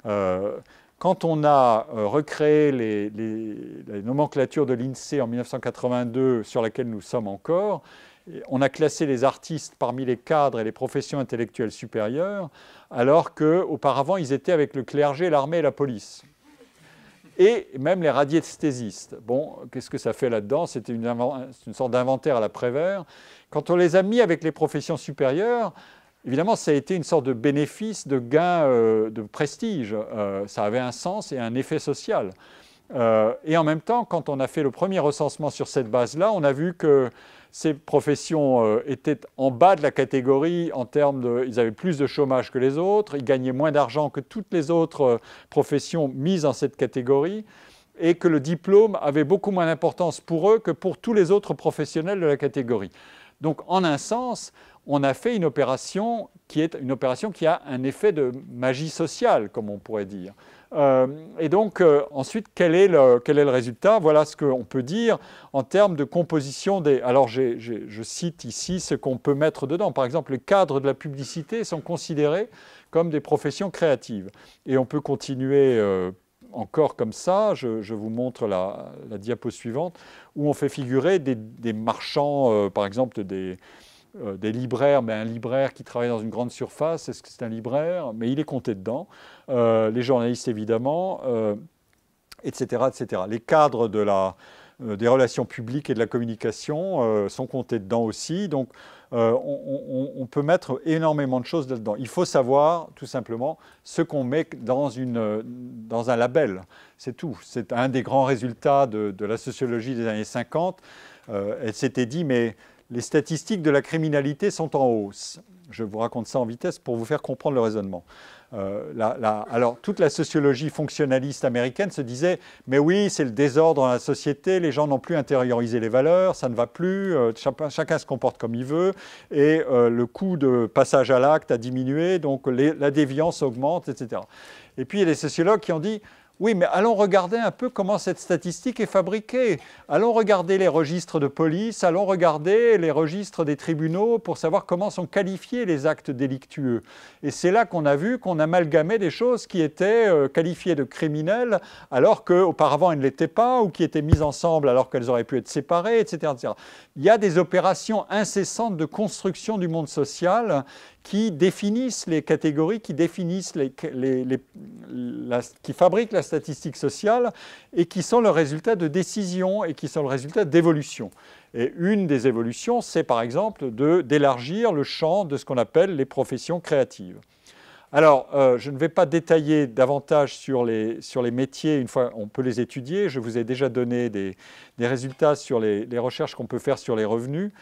Quand on a recréé les nomenclatures de l'INSEE en 1982, sur laquelle nous sommes encore, on a classé les artistes parmi les cadres et les professions intellectuelles supérieures, alors qu'auparavant, ils étaient avec le clergé, l'armée et la police. Et même les radiesthésistes. Bon, qu'est-ce que ça fait là-dedans? C'était une sorte d'inventaire à la Prévert. Quand on les a mis avec les professions supérieures, évidemment, ça a été une sorte de bénéfice, de gain de prestige. Ça avait un sens et un effet social. Et en même temps, quand on a fait le premier recensement sur cette base-là, on a vu que ces professions étaient en bas de la catégorie en termes de... Ils avaient plus de chômage que les autres, ils gagnaient moins d'argent que toutes les autres professions mises dans cette catégorie, et que le diplôme avait beaucoup moins d'importance pour eux que pour tous les autres professionnels de la catégorie. Donc, en un sens, on a fait une opération qui a un effet de magie sociale, comme on pourrait dire. Et donc, ensuite, quel est le résultat? Voilà ce qu'on peut dire en termes de composition des... Alors, je cite ici ce qu'on peut mettre dedans. Par exemple, les cadres de la publicité sont considérés comme des professions créatives. Et on peut continuer encore comme ça. Je vous montre la diapo suivante, où on fait figurer des marchands, par exemple, des libraires, mais un libraire qui travaille dans une grande surface, est-ce que c'est un libraire? Mais il est compté dedans. Les journalistes, évidemment, etc., etc. Les cadres des relations publiques et de la communication sont comptés dedans aussi. Donc, on peut mettre énormément de choses là-dedans. Il faut savoir, tout simplement, ce qu'on met dans un label. C'est tout. C'est un des grands résultats de la sociologie des années 50. Elle s'était dit, mais... les statistiques de la criminalité sont en hausse. Je vous raconte ça en vitesse pour vous faire comprendre le raisonnement. Alors, toute la sociologie fonctionnaliste américaine se disait « mais oui, c'est le désordre dans la société, les gens n'ont plus intériorisé les valeurs, ça ne va plus, chacun se comporte comme il veut, et le coût de passage à l'acte a diminué, donc la déviance augmente, etc. » Et puis, il y a des sociologues qui ont dit Oui, mais allons regarder un peu comment cette statistique est fabriquée. Allons regarder les registres de police, allons regarder les registres des tribunaux pour savoir comment sont qualifiés les actes délictueux. Et c'est là qu'on a vu qu'on amalgamait des choses qui étaient qualifiées de criminelles alors qu'auparavant elles ne l'étaient pas, ou qui étaient mises ensemble alors qu'elles auraient pu être séparées, etc., etc. Il y a des opérations incessantes de construction du monde social qui définissent les catégories, qui définissent qui fabriquent la statistique sociale et qui sont le résultat de décisions et qui sont le résultat d'évolutions. Et une des évolutions, c'est par exemple d'élargir le champ de ce qu'on appelle les professions créatives. Alors, je ne vais pas détailler davantage sur les métiers, une fois on peut les étudier. Je vous ai déjà donné des résultats sur les recherches qu'on peut faire sur les revenus.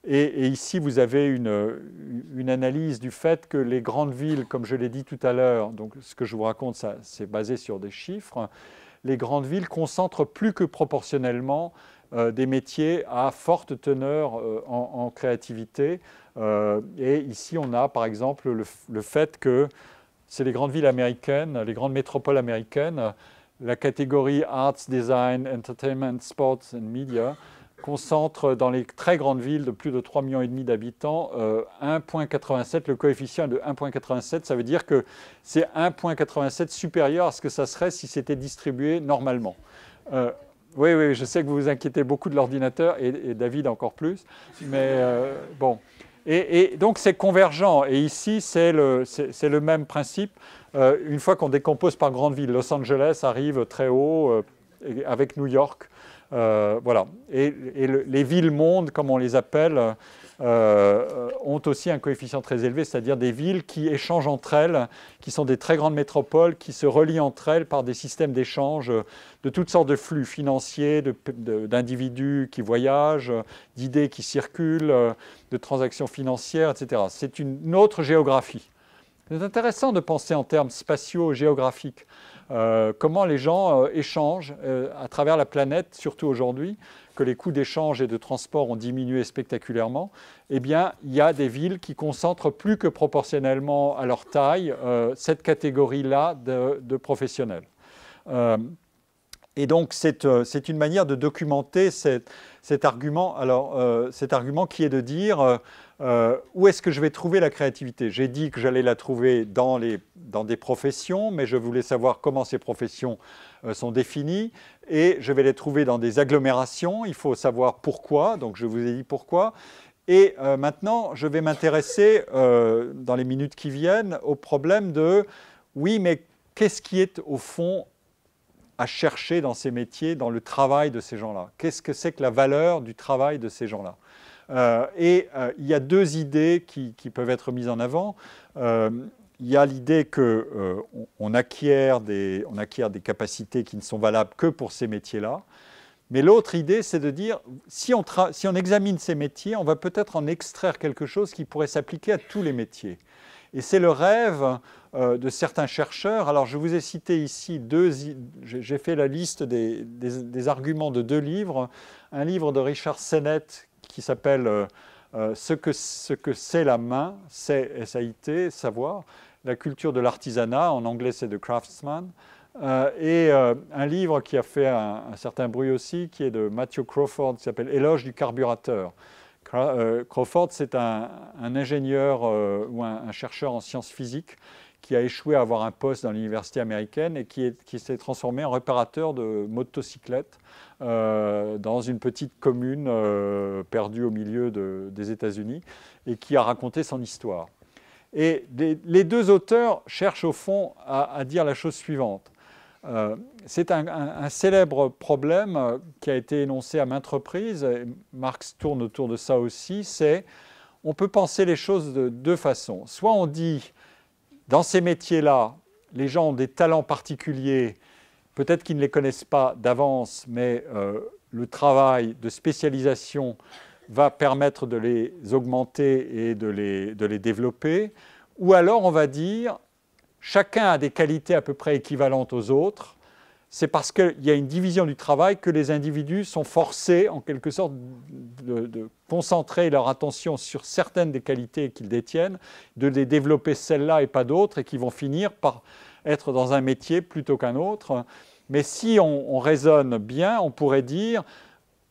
Et ici, vous avez une analyse du fait que les grandes villes, comme je l'ai dit tout à l'heure, donc ce que je vous raconte, c'est basé sur des chiffres, les grandes villes concentrent plus que proportionnellement des métiers à forte teneur en créativité. Et ici, on a par exemple le fait que c'est les grandes villes américaines, les grandes métropoles américaines, la catégorie Arts, Design, Entertainment, Sports and Media, concentre dans les très grandes villes de plus de 3,5 millions d'habitants 1,87, le coefficient est de 1,87, ça veut dire que c'est 1,87 supérieur à ce que ça serait si c'était distribué normalement. Oui, je sais que vous vous inquiétez beaucoup de l'ordinateur, et David encore plus, mais bon. Et donc c'est convergent, et ici c'est le même principe. Une fois qu'on décompose par grande ville, Los Angeles arrive très haut avec New York. Voilà. Et les villes-mondes, comme on les appelle, ont aussi un coefficient très élevé, c'est-à-dire des villes qui échangent entre elles, qui sont des très grandes métropoles, qui se relient entre elles par des systèmes d'échange de toutes sortes de flux financiers, d'individus qui voyagent, d'idées qui circulent, de transactions financières, etc. C'est une autre géographie. C'est intéressant de penser en termes spatio-géographiques. Comment les gens échangent à travers la planète, surtout aujourd'hui, que les coûts d'échange et de transport ont diminué spectaculairement. Eh bien, il y a des villes qui concentrent plus que proportionnellement à leur taille cette catégorie-là de professionnels. Et donc, c'est une manière de documenter cet argument. Alors, cet argument qui est de dire où est-ce que je vais trouver la créativité? J'ai dit que j'allais la trouver dans des professions, mais je voulais savoir comment ces professions sont définies. Et je vais les trouver dans des agglomérations. Il faut savoir pourquoi. Donc, je vous ai dit pourquoi. Et maintenant, je vais m'intéresser, dans les minutes qui viennent, au problème de, oui, mais qu'est-ce qui est au fond à chercher dans ces métiers, dans le travail de ces gens-là? Qu'est-ce que c'est que la valeur du travail de ces gens-là? Il y a deux idées qui peuvent être mises en avant. Il y a l'idée qu'on acquiert des capacités qui ne sont valables que pour ces métiers-là. Mais l'autre idée, c'est de dire, si on examine ces métiers, on va peut-être en extraire quelque chose qui pourrait s'appliquer à tous les métiers. Et c'est le rêve de certains chercheurs. Alors, je vous ai cité ici j'ai fait la liste des arguments de deux livres. Un livre de Richard Sennett qui s'appelle ce que c'est la main, c'est S-A-I-T, savoir, la culture de l'artisanat, en anglais c'est The Craftsman, et un livre qui a fait un certain bruit aussi, qui est de Matthew Crawford, qui s'appelle Éloge du carburateur. Crawford, c'est un ingénieur ou un chercheur en sciences physiques qui a échoué à avoir un poste dans l'université américaine et qui s'est transformé en réparateur de motocyclettes dans une petite commune perdue au milieu des États-Unis, et qui a raconté son histoire. Et les deux auteurs cherchent au fond à dire la chose suivante. C'est un célèbre problème qui a été énoncé à maintes reprises, et Marx tourne autour de ça aussi, c'est on peut penser les choses de deux façons. Soit on dit, dans ces métiers-là, les gens ont des talents particuliers, peut-être qu'ils ne les connaissent pas d'avance, mais le travail de spécialisation va permettre de les augmenter et de les développer. Ou alors on va dire, chacun a des qualités à peu près équivalentes aux autres. C'est parce qu'il y a une division du travail que les individus sont forcés, en quelque sorte, de concentrer leur attention sur certaines des qualités qu'ils détiennent, de les développer celles-là et pas d'autres, et qui vont finir par être dans un métier plutôt qu'un autre. Mais si on raisonne bien, on pourrait dire,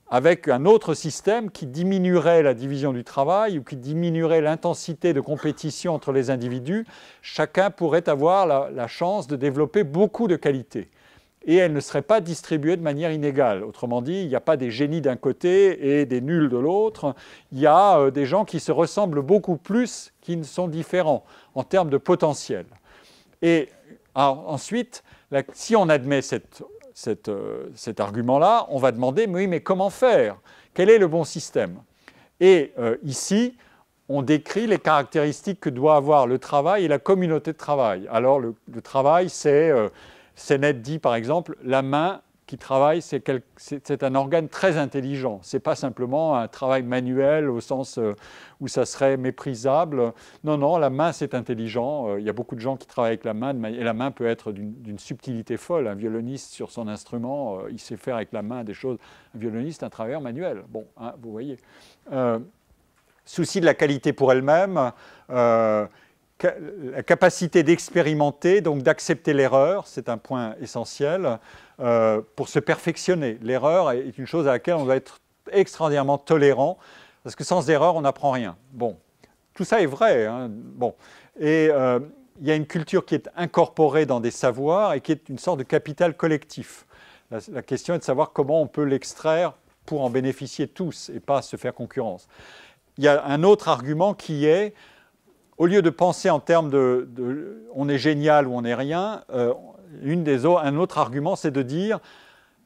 avec un autre système qui diminuerait la division du travail ou qui diminuerait l'intensité de compétition entre les individus, chacun pourrait avoir la chance de développer beaucoup de qualités. Et elle ne serait pas distribuée de manière inégale. Autrement dit, il n'y a pas des génies d'un côté et des nuls de l'autre. Il y a des gens qui se ressemblent beaucoup plus qu'ils ne sont différents en termes de potentiel. Et ensuite, si on admet cet argument-là, on va demander, mais oui, mais comment faire? Quel est le bon système? Et ici, on décrit les caractéristiques que doit avoir le travail et la communauté de travail. Alors, le travail, Sennett dit, par exemple, la main qui travaille, c'est un organe très intelligent. Ce n'est pas simplement un travail manuel au sens où ça serait méprisable. Non, non, la main, c'est intelligent. Il y a beaucoup de gens qui travaillent avec la main, et la main peut être d'une subtilité folle. Un violoniste sur son instrument, il sait faire avec la main des choses. Un violoniste, un travailleur manuel. Bon, hein, vous voyez. Souci de la qualité pour elle-même. La capacité d'expérimenter, donc d'accepter l'erreur, c'est un point essentiel pour se perfectionner. L'erreur est une chose à laquelle on doit être extraordinairement tolérant, parce que sans erreur, on n'apprend rien. Bon, tout ça est vrai. Hein. Bon. Et il y a une culture qui est incorporée dans des savoirs et qui est une sorte de capital collectif. La question est de savoir comment on peut l'extraire pour en bénéficier tous et pas se faire concurrence. Il y a un autre argument qui est, au lieu de penser en termes on est génial ou on n'est rien, un autre argument, c'est de dire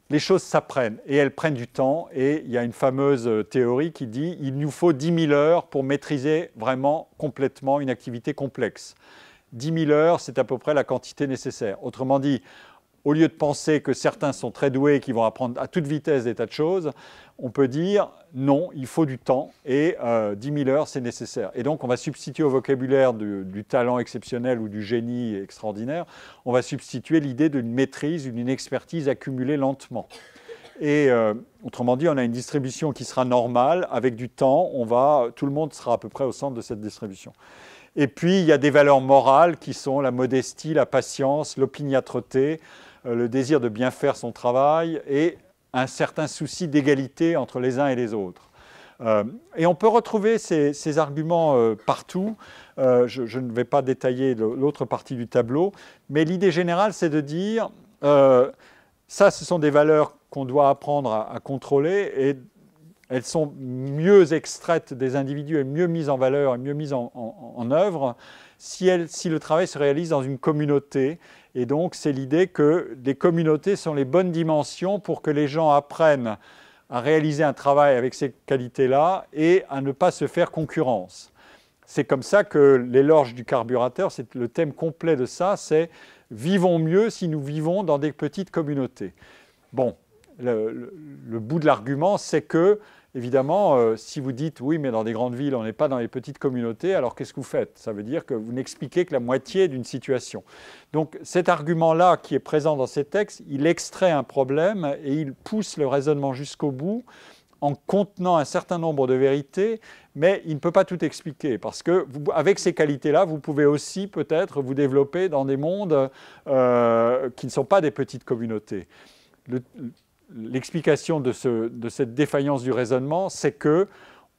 les choses s'apprennent et elles prennent du temps. Et il y a une fameuse théorie qui dit il nous faut 10 000 heures pour maîtriser vraiment complètement une activité complexe. 10 000 heures, c'est à peu près la quantité nécessaire. Autrement dit, au lieu de penser que certains sont très doués et qui vont apprendre à toute vitesse des tas de choses, on peut dire non, il faut du temps et 10 000 heures, c'est nécessaire. Et donc, on va substituer au vocabulaire du talent exceptionnel ou du génie extraordinaire, on va substituer l'idée d'une maîtrise, d'une expertise accumulée lentement. Et autrement dit, on a une distribution qui sera normale, avec du temps, tout le monde sera à peu près au centre de cette distribution. Et puis, il y a des valeurs morales qui sont la modestie, la patience, l'opiniâtreté, le désir de bien faire son travail et un certain souci d'égalité entre les uns et les autres. Et on peut retrouver ces arguments partout. Je ne vais pas détailler l'autre partie du tableau, mais l'idée générale, c'est de dire ça, ce sont des valeurs qu'on doit apprendre à contrôler et elles sont mieux extraites des individus et mieux mises en valeur et mieux mises en œuvre si le travail se réalise dans une communauté. Et donc, c'est l'idée que les communautés sont les bonnes dimensions pour que les gens apprennent à réaliser un travail avec ces qualités-là et à ne pas se faire concurrence. C'est comme ça que l'éloge du carburateur, c'est le thème complet de ça, c'est « Vivons mieux si nous vivons dans des petites communautés ». Bon, le bout de l'argument, c'est que, évidemment, si vous dites « oui, mais dans des grandes villes, on n'est pas dans les petites communautés », alors qu'est-ce que vous faites? Ça veut dire que vous n'expliquez que la moitié d'une situation. Donc cet argument-là qui est présent dans ces textes, il extrait un problème et il pousse le raisonnement jusqu'au bout en contenant un certain nombre de vérités, mais il ne peut pas tout expliquer, parce que avec ces qualités-là, vous pouvez aussi peut-être vous développer dans des mondes qui ne sont pas des petites communautés. L'explication de cette défaillance du raisonnement, c'est que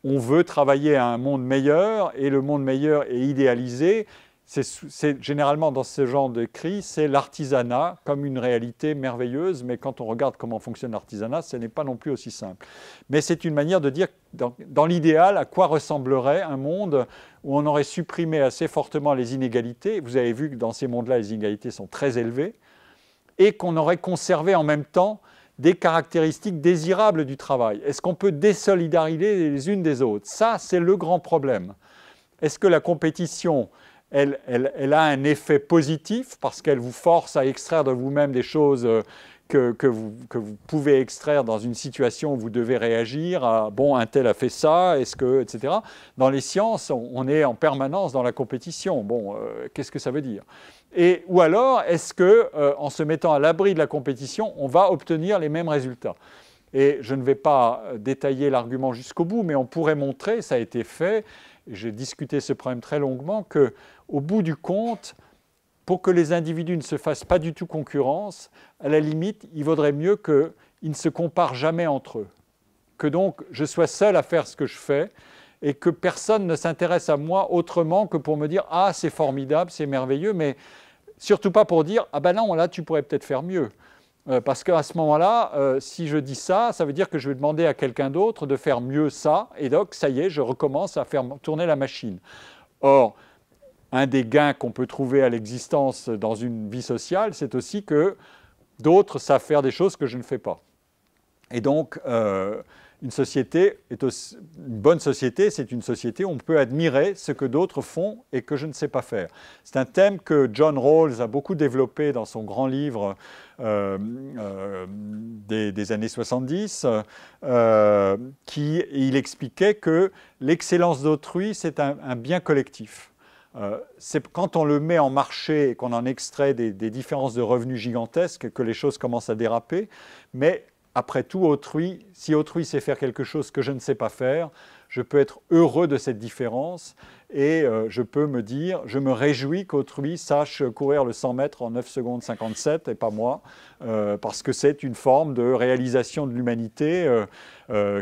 on veut travailler à un monde meilleur, et le monde meilleur est idéalisé. C'est généralement dans ce genre d'écrit, c'est l'artisanat comme une réalité merveilleuse, mais quand on regarde comment fonctionne l'artisanat, ce n'est pas non plus aussi simple. Mais c'est une manière de dire, dans l'idéal, à quoi ressemblerait un monde où on aurait supprimé assez fortement les inégalités. Vous avez vu que dans ces mondes-là, les inégalités sont très élevées, et qu'on aurait conservé en même temps des caractéristiques désirables du travail. Est-ce qu'on peut désolidariser les unes des autres? Ça, c'est le grand problème. Est-ce que la compétition, elle a un effet positif parce qu'elle vous force à extraire de vous-même des choses que vous pouvez extraire dans une situation où vous devez réagir à « bon, un tel a fait ça, est-ce que… » etc. Dans les sciences, on est en permanence dans la compétition. Bon, qu'est-ce que ça veut dire? Ou alors, est-ce qu'en se mettant à l'abri de la compétition, on va obtenir les mêmes résultats? Et je ne vais pas détailler l'argument jusqu'au bout, mais on pourrait montrer, ça a été fait, j'ai discuté ce problème très longuement, qu'au bout du compte, pour que les individus ne se fassent pas du tout concurrence, à la limite, il vaudrait mieux qu'ils ne se comparent jamais entre eux. Que donc je sois seul à faire ce que je fais et que personne ne s'intéresse à moi autrement que pour me dire « Ah, c'est formidable, c'est merveilleux », mais surtout pas pour dire « Ah ben non, là, tu pourrais peut-être faire mieux ». Parce qu'à ce moment-là, si je dis ça, ça veut dire que je vais demander à quelqu'un d'autre de faire mieux ça, et donc ça y est, je recommence à faire tourner la machine. Or, un des gains qu'on peut trouver à l'existence dans une vie sociale, c'est aussi que d'autres savent faire des choses que je ne fais pas. Et donc, une bonne société, c'est une société où on peut admirer ce que d'autres font et que je ne sais pas faire. C'est un thème que John Rawls a beaucoup développé dans son grand livre des années 70, il expliquait que l'excellence d'autrui, c'est un bien collectif. C'est quand on le met en marché et qu'on en extrait des différences de revenus gigantesques que les choses commencent à déraper, mais après tout, si autrui sait faire quelque chose que je ne sais pas faire, je peux être heureux de cette différence et je peux me dire, je me réjouis qu'autrui sache courir le 100 mètres en 9 secondes 57 et pas moi, parce que c'est une forme de réalisation de l'humanité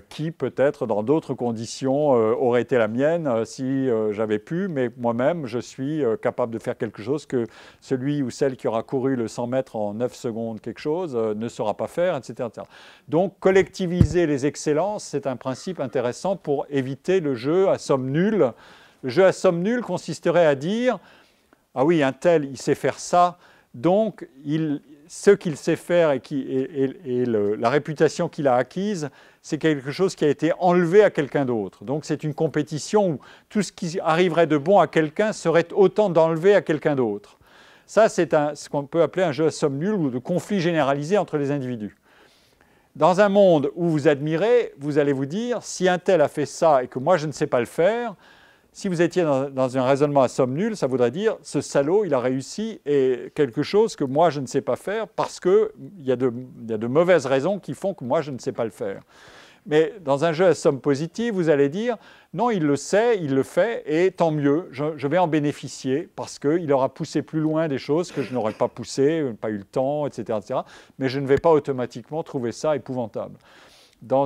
qui peut-être dans d'autres conditions aurait été la mienne si j'avais pu, mais moi-même je suis capable de faire quelque chose que celui ou celle qui aura couru le 100 mètres en 9 secondes quelque chose ne saura pas faire, etc., etc. Donc collectiviser les excellences, c'est un principe intéressant pour éviter le jeu à somme nulle. Le jeu à somme nulle consisterait à dire « Ah oui, un tel, il sait faire ça, donc ce qu'il sait faire et la réputation qu'il a acquise, c'est quelque chose qui a été enlevé à quelqu'un d'autre. Donc c'est une compétition où tout ce qui arriverait de bon à quelqu'un serait autant d'enlevé à quelqu'un d'autre. » Ça, c'est ce qu'on peut appeler un jeu à somme nulle ou de conflit généralisé entre les individus. Dans un monde où vous admirez, vous allez vous dire, si un tel a fait ça et que moi je ne sais pas le faire, si vous étiez dans un raisonnement à somme nulle, ça voudrait dire, ce salaud, il a réussi et quelque chose que moi je ne sais pas faire parce qu'il y a de mauvaises raisons qui font que moi je ne sais pas le faire. Mais dans un jeu à somme positive, vous allez dire, non, il le sait, il le fait, et tant mieux, je vais en bénéficier parce qu'il aura poussé plus loin des choses que je n'aurais pas poussées, pas eu le temps, etc., etc. Mais je ne vais pas automatiquement trouver ça épouvantable. Dans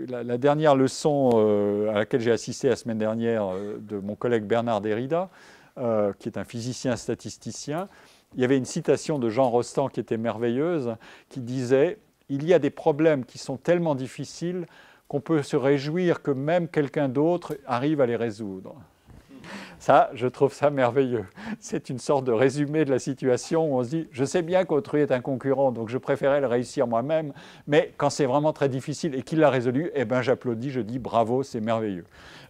la dernière leçon à laquelle j'ai assisté la semaine dernière de mon collègue Bernard Derrida, qui est un physicien statisticien, il y avait une citation de Jean Rostand qui était merveilleuse, qui disait « Il y a des problèmes qui sont tellement difficiles qu'on peut se réjouir que même quelqu'un d'autre arrive à les résoudre. » Ça, je trouve ça merveilleux. C'est une sorte de résumé de la situation où on se dit « Je sais bien qu'autrui est un concurrent, donc je préférais le réussir moi-même, mais quand c'est vraiment très difficile et qu'il l'a résolu, eh ben j'applaudis, je dis « Bravo, c'est merveilleux ».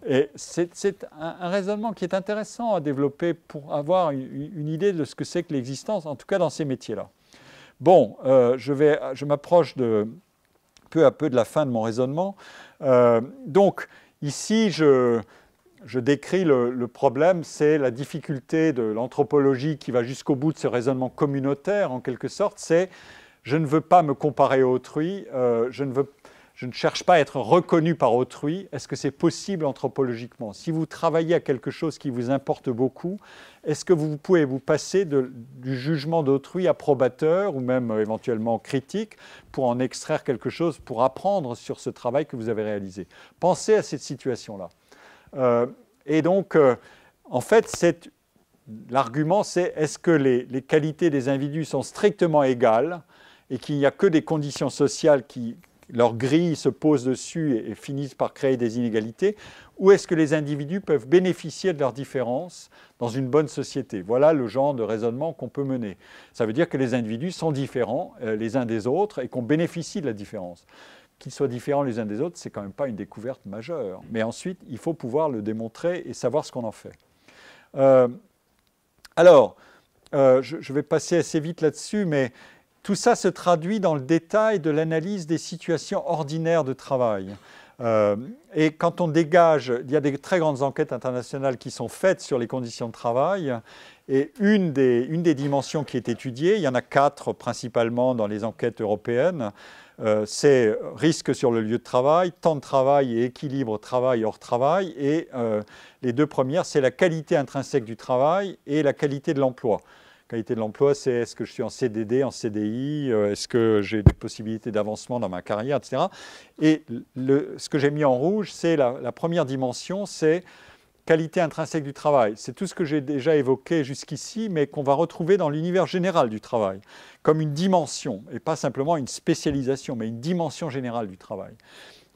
Et c'est un raisonnement qui est intéressant à développer pour avoir une idée de ce que c'est que l'existence, en tout cas dans ces métiers-là. Bon, je m'approche peu à peu de la fin de mon raisonnement. Donc, ici, je décris le problème, c'est la difficulté de l'anthropologie qui va jusqu'au bout de ce raisonnement communautaire, en quelque sorte, c'est je ne veux pas me comparer à autrui, je ne cherche pas à être reconnu par autrui. Est-ce que c'est possible anthropologiquement? Si vous travaillez à quelque chose qui vous importe beaucoup, est-ce que vous pouvez vous passer du jugement d'autrui approbateur ou même éventuellement critique pour en extraire quelque chose, pour apprendre sur ce travail que vous avez réalisé? Pensez à cette situation-là. Et donc, en fait, l'argument, c'est est-ce que les qualités des individus sont strictement égales et qu'il n'y a que des conditions sociales qui, leur grille se pose dessus et finissent par créer des inégalités, ou est-ce que les individus peuvent bénéficier de leurs différences dans une bonne société? Voilà le genre de raisonnement qu'on peut mener. Ça veut dire que les individus sont différents les uns des autres et qu'on bénéficie de la différence. Qu'ils soient différents les uns des autres, c'est quand même pas une découverte majeure. Mais ensuite, il faut pouvoir le démontrer et savoir ce qu'on en fait. Je vais passer assez vite là-dessus, mais tout ça se traduit dans le détail de l'analyse des situations ordinaires de travail. Et quand on dégage, il y a des très grandes enquêtes internationales qui sont faites sur les conditions de travail, et une des dimensions qui est étudiée, il y en a 4 principalement dans les enquêtes européennes, c'est risque sur le lieu de travail, temps de travail et équilibre travail hors travail, et les 2 premières, c'est la qualité intrinsèque du travail et la qualité de l'emploi. Qualité de l'emploi, c'est est-ce que je suis en CDD, en CDI, est-ce que j'ai des possibilités d'avancement dans ma carrière, etc. Et ce que j'ai mis en rouge, c'est la première dimension, c'est qualité intrinsèque du travail. C'est tout ce que j'ai déjà évoqué jusqu'ici, mais qu'on va retrouver dans l'univers général du travail, comme une dimension, et pas simplement une spécialisation, mais une dimension générale du travail.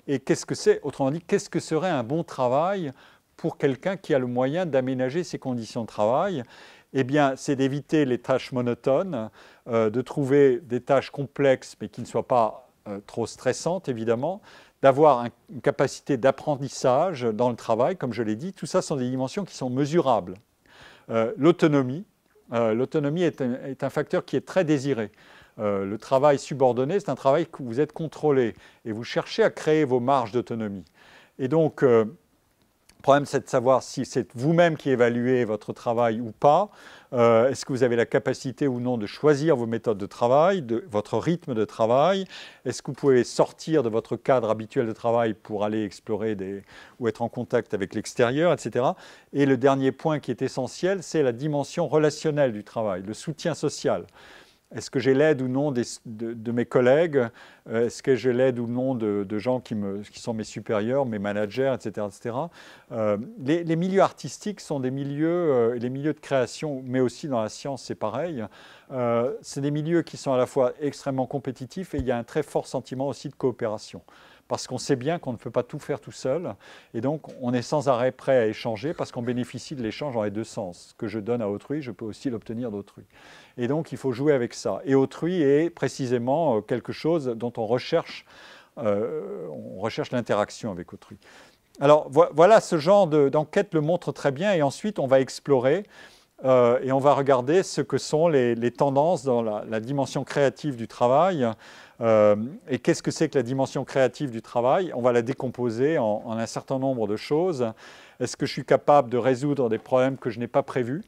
Et qu'est-ce que c'est? Autrement dit, qu'est-ce que serait un bon travail pour quelqu'un qui a le moyen d'aménager ses conditions de travail? Eh bien, c'est d'éviter les tâches monotones, de trouver des tâches complexes, mais qui ne soient pas trop stressantes, évidemment, d'avoir une capacité d'apprentissage dans le travail, comme je l'ai dit. Tout ça sont des dimensions qui sont mesurables. L'autonomie est un facteur qui est très désiré. Le travail subordonné, c'est un travail que vous êtes contrôlé et vous cherchez à créer vos marges d'autonomie. Et donc, le problème, c'est de savoir si c'est vous-même qui évaluez votre travail ou pas. Est-ce que vous avez la capacité ou non de choisir vos méthodes de travail, votre rythme de travail? Est-ce que vous pouvez sortir de votre cadre habituel de travail pour aller explorer ou être en contact avec l'extérieur, etc. Et le dernier point qui est essentiel, c'est la dimension relationnelle du travail, le soutien social. Est-ce que j'ai l'aide ou non de mes collègues? Est-ce que j'ai l'aide ou non de gens qui sont mes supérieurs, mes managers, etc. etc. Les milieux artistiques sont des milieux, les milieux de création, mais aussi dans la science, c'est pareil. C'est des milieux qui sont à la fois extrêmement compétitifs et il y a un très fort sentiment aussi de coopération. Parce qu'on sait bien qu'on ne peut pas tout faire tout seul. Et donc, on est sans arrêt prêt à échanger parce qu'on bénéficie de l'échange dans les deux sens. Ce que je donne à autrui, je peux aussi l'obtenir d'autrui. Et donc, il faut jouer avec ça. Et autrui est précisément quelque chose dont on recherche l'interaction avec autrui. Alors, voilà, ce genre d'enquête le montre très bien. Et ensuite, on va explorer et on va regarder ce que sont les tendances dans la dimension créative du travail. Et qu'est-ce que c'est que la dimension créative du travail? On va la décomposer en un certain nombre de choses. Est-ce que je suis capable de résoudre des problèmes que je n'ai pas prévus?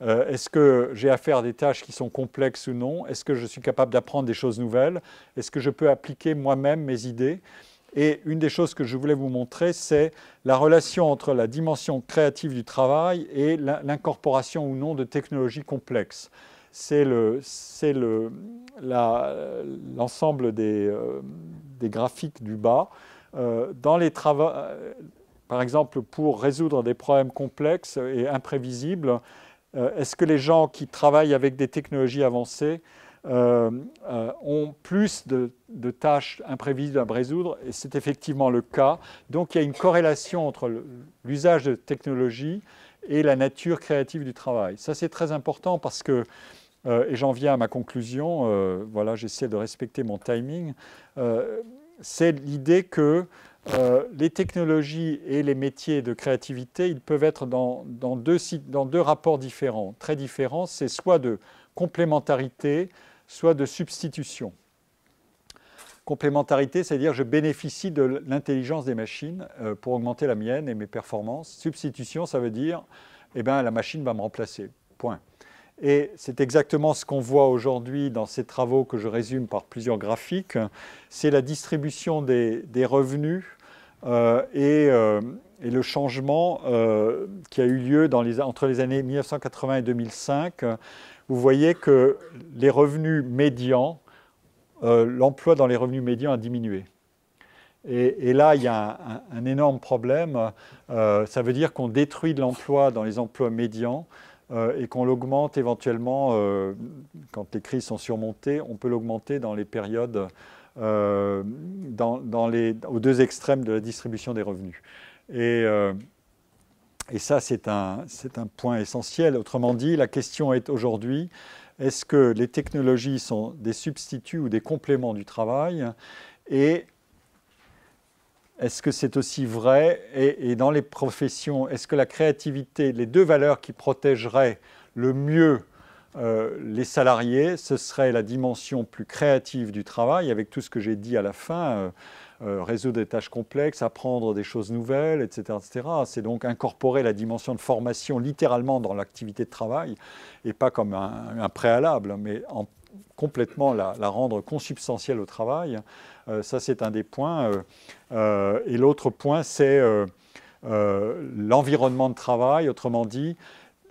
Est-ce que j'ai à faire des tâches qui sont complexes ou non? Est-ce que je suis capable d'apprendre des choses nouvelles? Est-ce que je peux appliquer moi-même mes idées? Et une des choses que je voulais vous montrer, c'est la relation entre la dimension créative du travail et l'incorporation ou non de technologies complexes. C'est l'ensemble des graphiques du bas. Dans les travaux, par exemple, pour résoudre des problèmes complexes et imprévisibles, est-ce que les gens qui travaillent avec des technologies avancées ont plus de tâches imprévisibles à résoudre? Et c'est effectivement le cas. Donc il y a une corrélation entre l'usage de technologies et la nature créative du travail. Ça, c'est très important parce que, et j'en viens à ma conclusion, voilà, j'essaie de respecter mon timing, c'est l'idée que les technologies et les métiers de créativité, ils peuvent être dans deux rapports différents, très différents. C'est soit de complémentarité, soit de substitution. Complémentarité, c'est-à-dire je bénéficie de l'intelligence des machines pour augmenter la mienne et mes performances. Substitution, ça veut dire la machine va me remplacer. Point. Et c'est exactement ce qu'on voit aujourd'hui dans ces travaux que je résume par plusieurs graphiques. C'est la distribution des revenus et le changement qui a eu lieu entre les années 1980 et 2005. Vous voyez que les revenus médians, l'emploi dans les revenus médians a diminué. Et là, il y a un énorme problème. Ça veut dire qu'on détruit de l'emploi dans les emplois médians et qu'on l'augmente éventuellement, quand les crises sont surmontées, on peut l'augmenter dans les périodes, aux deux extrêmes de la distribution des revenus. Et ça, c'est un point essentiel. Autrement dit, la question est aujourd'hui, est-ce que les technologies sont des substituts ou des compléments du travail? Et est-ce que c'est aussi vrai? Et dans les professions, est-ce que la créativité, les deux valeurs qui protégeraient le mieux les salariés, ce serait la dimension plus créative du travail, avec tout ce que j'ai dit à la fin, résoudre des tâches complexes, apprendre des choses nouvelles, etc. etc. C'est donc incorporer la dimension de formation littéralement dans l'activité de travail, et pas comme un préalable, mais complètement la rendre consubstantielle au travail. Ça, c'est un des points. Et l'autre point, c'est l'environnement de travail. Autrement dit,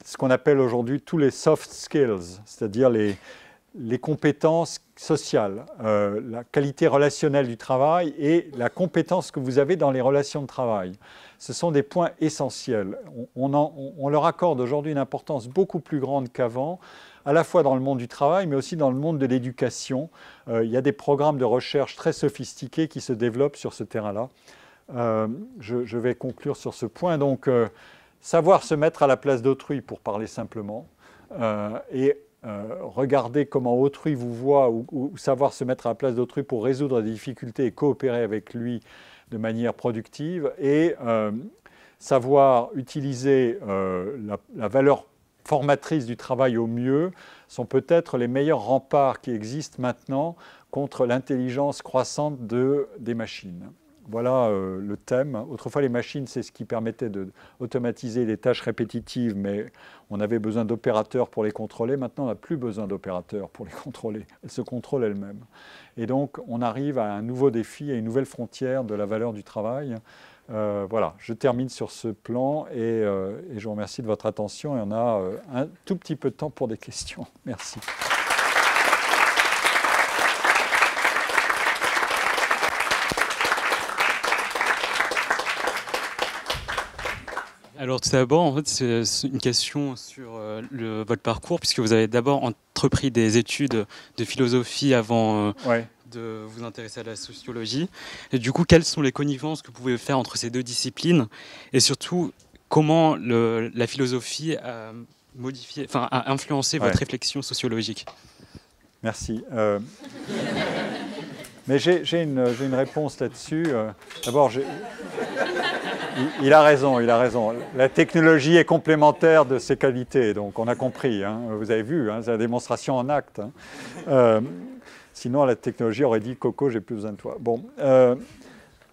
ce qu'on appelle aujourd'hui tous les soft skills, c'est-à-dire les compétences sociales, la qualité relationnelle du travail et la compétence que vous avez dans les relations de travail. Ce sont des points essentiels. On leur accorde aujourd'hui une importance beaucoup plus grande qu'avant, à la fois dans le monde du travail, mais aussi dans le monde de l'éducation. Il y a des programmes de recherche très sophistiqués qui se développent sur ce terrain-là. Je vais conclure sur ce point. Donc, savoir se mettre à la place d'autrui, pour parler simplement, et regarder comment autrui vous voit ou savoir se mettre à la place d'autrui pour résoudre des difficultés et coopérer avec lui de manière productive, et savoir utiliser la valeur formatrice du travail au mieux sont peut-être les meilleurs remparts qui existent maintenant contre l'intelligence croissante des machines. Voilà le thème. Autrefois, les machines, c'est ce qui permettait d'automatiser les tâches répétitives, mais on avait besoin d'opérateurs pour les contrôler. Maintenant, on n'a plus besoin d'opérateurs pour les contrôler. Elles se contrôlent elles-mêmes. Et donc, on arrive à un nouveau défi, à une nouvelle frontière de la valeur du travail. Voilà, je termine sur ce plan et je vous remercie de votre attention. Et on a un tout petit peu de temps pour des questions. Merci. Alors tout d'abord, en fait, c'est une question sur votre parcours, puisque vous avez d'abord entrepris des études de philosophie avant de vous intéresser à la sociologie. Et du coup, quelles sont les connivences que vous pouvez faire entre ces deux disciplines? Et surtout, comment la philosophie a influencé votre réflexion sociologique? Merci. Mais j'ai une réponse là-dessus. D'abord, il a raison, il a raison. La technologie est complémentaire de ses qualités, donc on a compris. Hein. Vous avez vu, hein, c'est la démonstration en acte. Hein. Sinon, la technologie aurait dit « Coco, j'ai plus besoin de toi ». Bon,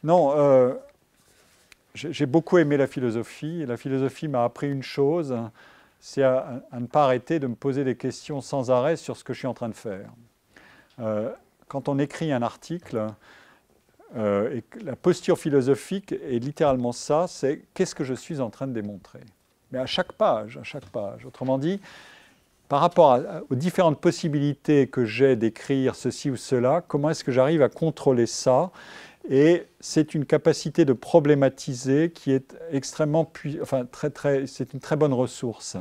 non, j'ai beaucoup aimé la philosophie. Et la philosophie m'a appris une chose, c'est à ne pas arrêter de me poser des questions sans arrêt sur ce que je suis en train de faire. Quand on écrit un article, et la posture philosophique est littéralement ça, c'est qu'est-ce que je suis en train de démontrer. Mais à chaque page. Autrement dit, par rapport aux différentes possibilités que j'ai d'écrire ceci ou cela, comment est-ce que j'arrive à contrôler ça? Et c'est une capacité de problématiser qui est extrêmement c'est une très bonne ressource.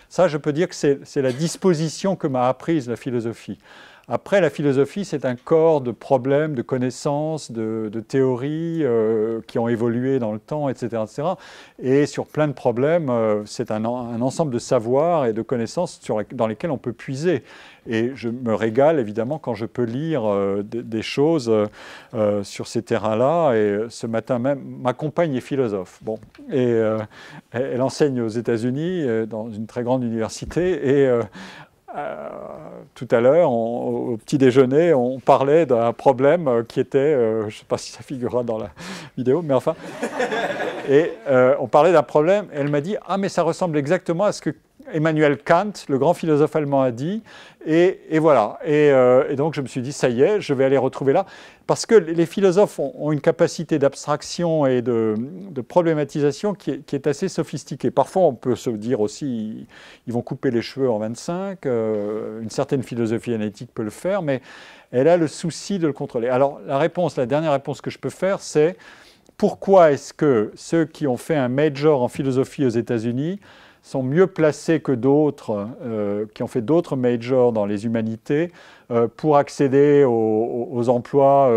Ça, je peux dire que c'est la disposition que m'a apprise la philosophie. Après, la philosophie, c'est un corps de problèmes, de connaissances, de théories qui ont évolué dans le temps, etc., etc. Et sur plein de problèmes, c'est un ensemble de savoirs et de connaissances dans lesquels on peut puiser. Et je me régale, évidemment, quand je peux lire des choses sur ces terrains-là. Et ce matin même, ma compagne est philosophe. Bon. Et elle enseigne aux États-Unis, dans une très grande université. Et tout à l'heure, au petit déjeuner, on parlait d'un problème qui était, je ne sais pas si ça figurera dans la vidéo, mais enfin, et on parlait d'un problème, et elle m'a dit « Ah, mais ça ressemble exactement à ce que Emmanuel Kant, le grand philosophe allemand, a dit », et voilà. Et donc je me suis dit « Ça y est, je vais aller retrouver là », parce que les philosophes ont une capacité d'abstraction et de problématisation qui est assez sophistiquée. Parfois, on peut se dire aussi, ils vont couper les cheveux en 25, une certaine philosophie analytique peut le faire, mais elle a le souci de le contrôler. Alors, la dernière réponse que je peux faire, c'est pourquoi est-ce que ceux qui ont fait un major en philosophie aux États-Unis sont mieux placés que d'autres qui ont fait d'autres majors dans les humanités pour accéder aux emplois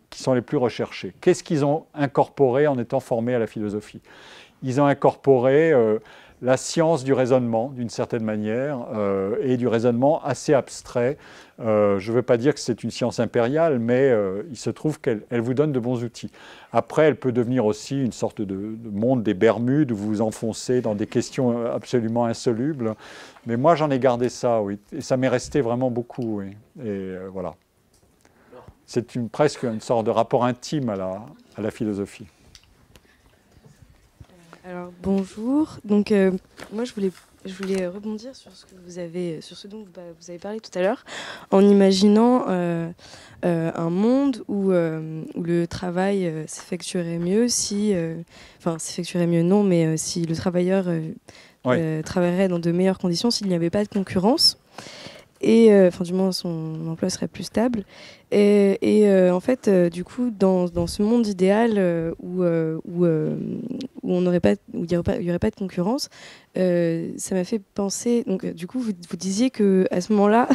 qui sont les plus recherchés. Qu'est-ce qu'ils ont incorporé en étant formés à la philosophie? Ils ont incorporé la science du raisonnement, d'une certaine manière, et du raisonnement assez abstrait. Je ne veux pas dire que c'est une science impériale, mais il se trouve qu'elle vous donne de bons outils. Après, elle peut devenir aussi une sorte de monde des Bermudes, où vous vous enfoncez dans des questions absolument insolubles. Mais moi, j'en ai gardé ça, oui. Et ça m'est resté vraiment beaucoup, oui. Et voilà. C'est presque une sorte de rapport intime à la philosophie. Alors bonjour, donc moi je voulais rebondir sur sur ce dont vous avez parlé tout à l'heure, en imaginant un monde où le travail s'effectuerait mieux si, s'effectuerait mieux non, mais si le travailleur travaillerait dans de meilleures conditions s'il n'y avait pas de concurrence. Et enfin du moins son emploi serait plus stable en fait du coup dans ce monde idéal où on n'aurait pas, où il y aurait pas de concurrence, ça m'a fait penser, donc du coup vous disiez que à ce moment-là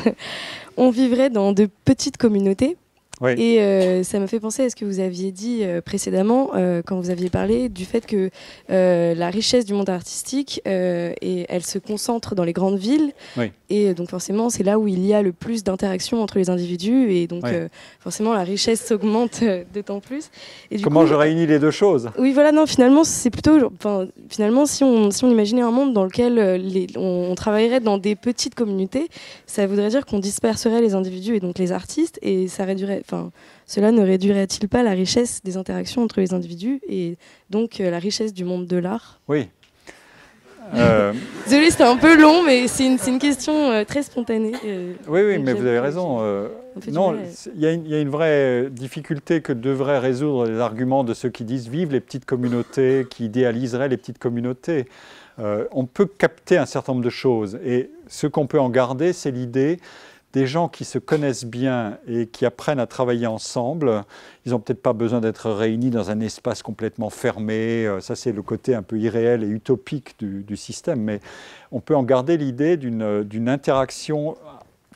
on vivrait dans de petites communautés. Oui. Et ça m'a fait penser à ce que vous aviez dit précédemment quand vous aviez parlé du fait que la richesse du monde artistique, elle se concentre dans les grandes villes. Oui. Et donc forcément, c'est là où il y a le plus d'interactions entre les individus. Et donc forcément, la richesse s'augmente d'autant plus. Et Comment je réunis les deux choses? Oui, voilà, non, finalement, c'est plutôt... Finalement, si on imaginait un monde dans lequel on travaillerait dans des petites communautés, ça voudrait dire qu'on disperserait les individus et donc les artistes, et ça réduirait... Cela ne réduirait-il pas la richesse des interactions entre les individus et donc la richesse du monde de l'art? Oui. Désolée, c'était un peu long, mais c'est une question très spontanée. Oui, mais vous avez raison. Non, il y a une vraie difficulté que devraient résoudre les arguments de ceux qui disent « vive les petites communautés », qui idéaliseraient les petites communautés. On peut capter un certain nombre de choses, et ce qu'on peut en garder, c'est l'idée des gens qui se connaissent bien et qui apprennent à travailler ensemble. Ils n'ont peut-être pas besoin d'être réunis dans un espace complètement fermé. Ça, c'est le côté un peu irréel et utopique du système. Mais on peut en garder l'idée d'une interaction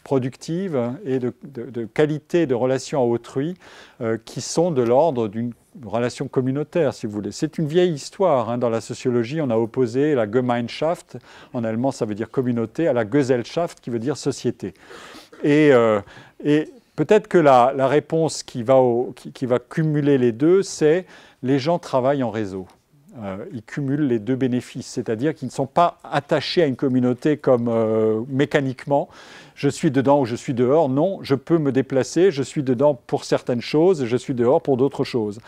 productive et de qualité de relation à autrui qui sont de l'ordre d'une relation communautaire, si vous voulez. C'est une vieille histoire. Hein. Dans la sociologie, on a opposé la Gemeinschaft, en allemand ça veut dire communauté, à la Gesellschaft qui veut dire société. Et peut-être que la réponse qui va cumuler les deux, c'est les gens travaillent en réseau. Ils cumulent les deux bénéfices, c'est-à-dire qu'ils ne sont pas attachés à une communauté comme mécaniquement. Je suis dedans ou je suis dehors. Non, je peux me déplacer, je suis dedans pour certaines choses, je suis dehors pour d'autres choses.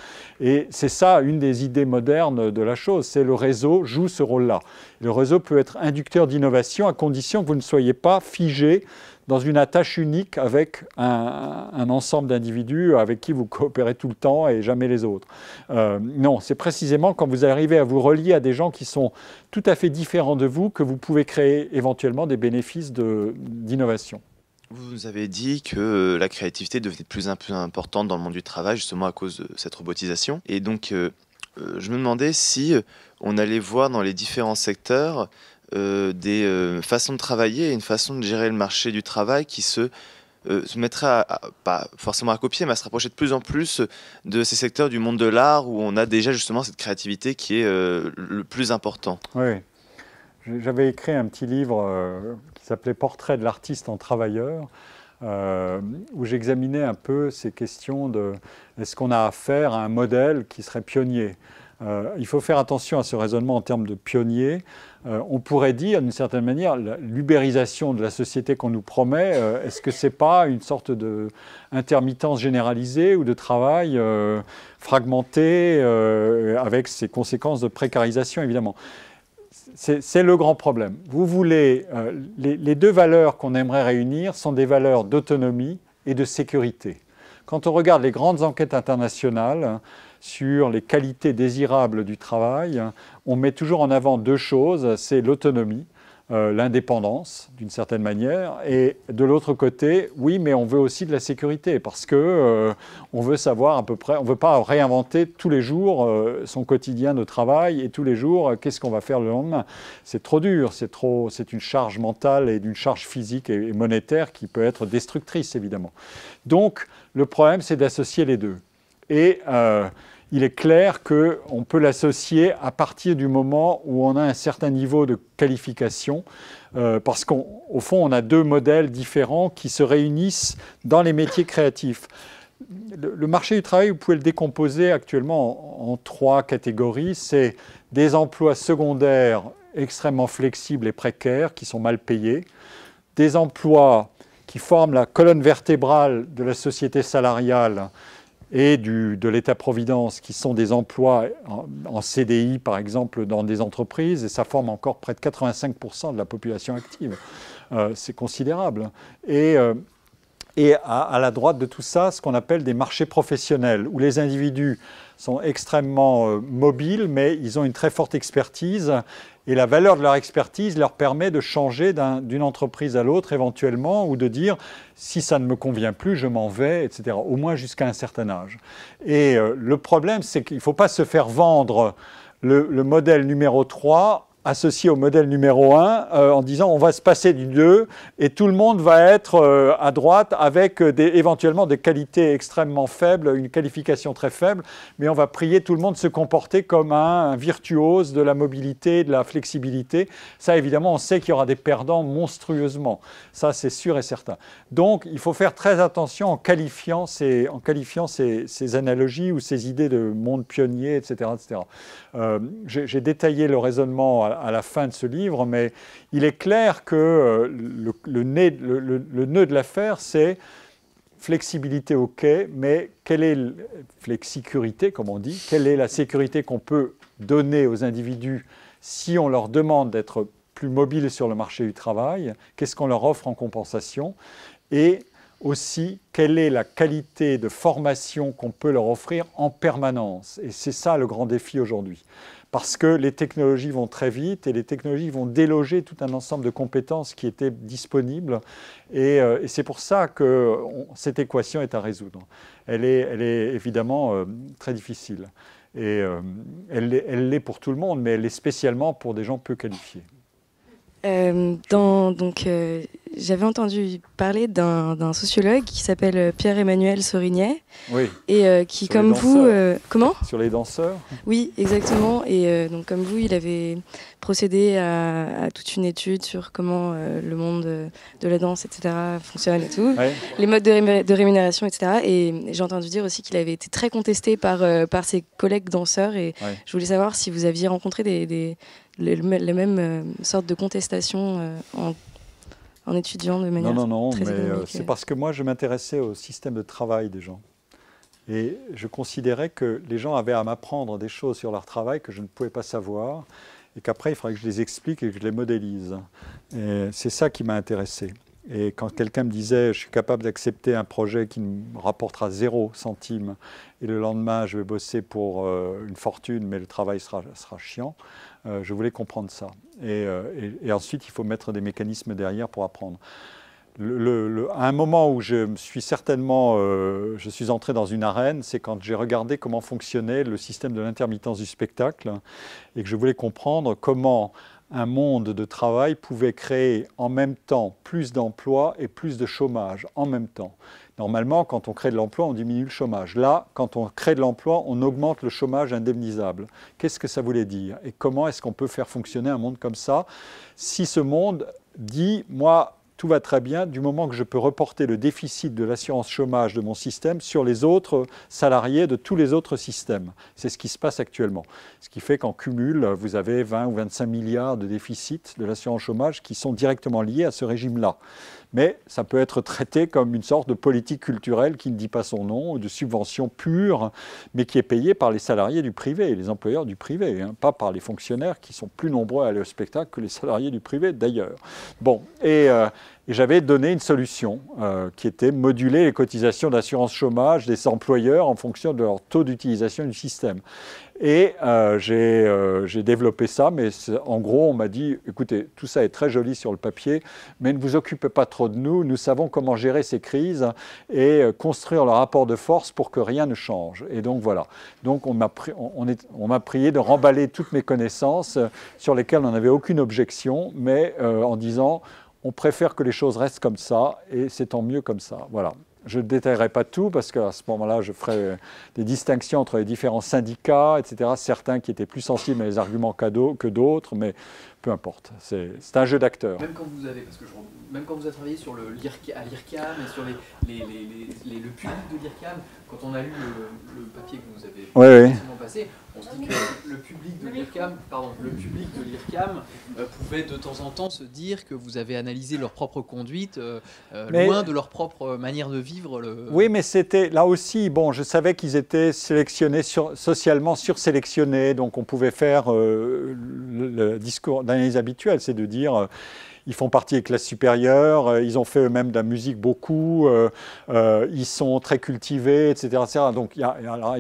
Et c'est ça, une des idées modernes de la chose, c'est le réseau joue ce rôle-là. Le réseau peut être inducteur d'innovation à condition que vous ne soyez pas figé dans une attache unique avec un ensemble d'individus avec qui vous coopérez tout le temps et jamais les autres. Non, c'est précisément quand vous arrivez à vous relier à des gens qui sont tout à fait différents de vous que vous pouvez créer éventuellement des bénéfices d'innovation. Vous nous avez dit que la créativité devenait de plus en plus importante dans le monde du travail, justement à cause de cette robotisation. Et donc, je me demandais si on allait voir dans les différents secteurs des façons de travailler et une façon de gérer le marché du travail qui se mettrait pas forcément à copier, mais à se rapprocher de plus en plus de ces secteurs du monde de l'art où on a déjà justement cette créativité qui est le plus important. Oui, j'avais écrit un petit livre qui s'appelait « Portrait de l'artiste en travailleur », où j'examinais un peu ces questions de est-ce qu'on a affaire à un modèle qui serait pionnier. Il faut faire attention à ce raisonnement en termes de pionnier. On pourrait dire, d'une certaine manière, l'ubérisation de la société qu'on nous promet, est-ce que ce n'est pas une sorte d'intermittence généralisée ou de travail fragmenté avec ses conséquences de précarisation, évidemment. C'est le grand problème. Vous voulez, les deux valeurs qu'on aimerait réunir sont des valeurs d'autonomie et de sécurité. Quand on regarde les grandes enquêtes internationales sur les qualités désirables du travail, on met toujours en avant deux choses, c'est l'autonomie, l'indépendance d'une certaine manière, et de l'autre côté, oui, mais on veut aussi de la sécurité, parce que on veut savoir à peu près, on ne veut pas réinventer tous les jours son quotidien de travail, et tous les jours, qu'est-ce qu'on va faire le lendemain. C'est trop dur, c'est une charge mentale et d'une charge physique et monétaire qui peut être destructrice, évidemment. Donc, le problème, c'est d'associer les deux. Et il est clair qu'on peut l'associer à partir du moment où on a un certain niveau de qualification, parce qu'au fond, on a deux modèles différents qui se réunissent dans les métiers créatifs. Le marché du travail, vous pouvez le décomposer actuellement en trois catégories. C'est des emplois secondaires extrêmement flexibles et précaires qui sont mal payés, des emplois qui forment la colonne vertébrale de la société salariale et de l'État-providence, qui sont des emplois en CDI, par exemple, dans des entreprises, et ça forme encore près de 85% de la population active. C'est considérable. Et Et à la droite de tout ça, ce qu'on appelle des marchés professionnels, où les individus sont extrêmement mobiles, mais ils ont une très forte expertise. Et la valeur de leur expertise leur permet de changer d'une entreprise à l'autre éventuellement, ou de dire si ça ne me convient plus, je m'en vais, etc. Au moins jusqu'à un certain âge. Et le problème, c'est qu'il ne faut pas se faire vendre le modèle numéro 3 associé au modèle numéro 1 en disant on va se passer du 2 et tout le monde va être à droite avec éventuellement des qualités extrêmement faibles, une qualification très faible, mais on va prier tout le monde de se comporter comme un virtuose de la mobilité, de la flexibilité. Ça, évidemment, on sait qu'il y aura des perdants monstrueusement. Ça, c'est sûr et certain. Donc, il faut faire très attention en qualifiant ces analogies ou ces idées de monde pionnier, etc. etc. J'ai détaillé le raisonnement à la fin de ce livre, mais il est clair que le nœud de l'affaire, c'est flexibilité, ok, mais quelle est flexicurité, comme on dit, quelle est la sécurité qu'on peut donner aux individus si on leur demande d'être plus mobiles sur le marché du travail, qu'est-ce qu'on leur offre en compensation, et aussi quelle est la qualité de formation qu'on peut leur offrir en permanence. Et c'est ça le grand défi aujourd'hui. Parce que les technologies vont très vite et les technologies vont déloger tout un ensemble de compétences qui étaient disponibles. Et c'est pour ça que cette équation est à résoudre. Elle est évidemment très difficile. Et elle l'est pour tout le monde, mais elle l'est spécialement pour des gens peu qualifiés. J'avais entendu parler d'un sociologue qui s'appelle Pierre-Emmanuel Sorignet, oui. Et qui, sur comme vous... comment ? Sur les danseurs ? Oui, exactement. Et donc, comme vous, il avait procédé à toute une étude sur comment le monde de la danse, etc., fonctionne et tout, ouais. Les modes de rémunération, etc. Et j'ai entendu dire aussi qu'il avait été très contesté par ses collègues danseurs. Et ouais. Je voulais savoir si vous aviez rencontré les mêmes sortes de contestations en étudiant de manière très mais c'est parce que moi, je m'intéressais au système de travail des gens. Et je considérais que les gens avaient à m'apprendre des choses sur leur travail que je ne pouvais pas savoir et qu'après, il faudrait que je les explique et que je les modélise. Et c'est ça qui m'a intéressé. Et quand quelqu'un me disait « je suis capable d'accepter un projet qui me rapportera 0 centime et le lendemain, je vais bosser pour une fortune, mais le travail sera chiant », je voulais comprendre ça. Et ensuite, il faut mettre des mécanismes derrière pour apprendre. À un moment où je suis entré dans une arène, c'est quand j'ai regardé comment fonctionnait le système de l'intermittence du spectacle et que je voulais comprendre comment un monde de travail pouvait créer en même temps plus d'emplois et plus de chômage en même temps. Normalement, quand on crée de l'emploi, on diminue le chômage. Là, quand on crée de l'emploi, on augmente le chômage indemnisable. Qu'est-ce que ça voulait dire? Et comment est-ce qu'on peut faire fonctionner un monde comme ça si ce monde dit « moi, tout va très bien du moment que je peux reporter le déficit de l'assurance chômage de mon système sur les autres salariés de tous les autres systèmes. » C'est ce qui se passe actuellement. Ce qui fait qu'en cumul, vous avez 20 ou 25 milliards de déficits de l'assurance chômage qui sont directement liés à ce régime-là. Mais ça peut être traité comme une sorte de politique culturelle qui ne dit pas son nom, de subvention pure, mais qui est payée par les salariés du privé, les employeurs du privé, hein, pas par les fonctionnaires qui sont plus nombreux à aller au spectacle que les salariés du privé d'ailleurs. Bon, et j'avais donné une solution qui était moduler les cotisations d'assurance chômage des employeurs en fonction de leur taux d'utilisation du système. Et j'ai développé ça, mais en gros, on m'a dit, écoutez, tout ça est très joli sur le papier, mais ne vous occupez pas trop de nous, nous savons comment gérer ces crises et construire le rapport de force pour que rien ne change. Et donc voilà. Donc on m'a prié de remballer toutes mes connaissances sur lesquelles on n'avait aucune objection, mais en disant, on préfère que les choses restent comme ça et c'est tant mieux comme ça. Voilà. Je ne détaillerai pas tout parce qu'à ce moment-là, je ferai des distinctions entre les différents syndicats, etc. Certains qui étaient plus sensibles à les arguments que d'autres, mais peu importe. C'est un jeu d'acteurs. Même quand vous avez, même quand vous avez travaillé sur à l'IRCAM et sur le public de l'IRCAM, quand on a lu le papier que vous avez passé, on se dit que le public de l'IRCAM pouvait de temps en temps se dire que vous avez analysé leur propre conduite, loin de leur propre manière de vivre. Oui, mais c'était là aussi, bon, je savais qu'ils étaient sélectionnés, socialement sursélectionnés, donc on pouvait faire le discours d'analyse habituel, c'est de dire ils font partie des classes supérieures, ils ont fait eux-mêmes de la musique beaucoup, ils sont très cultivés, etc. etc. Donc il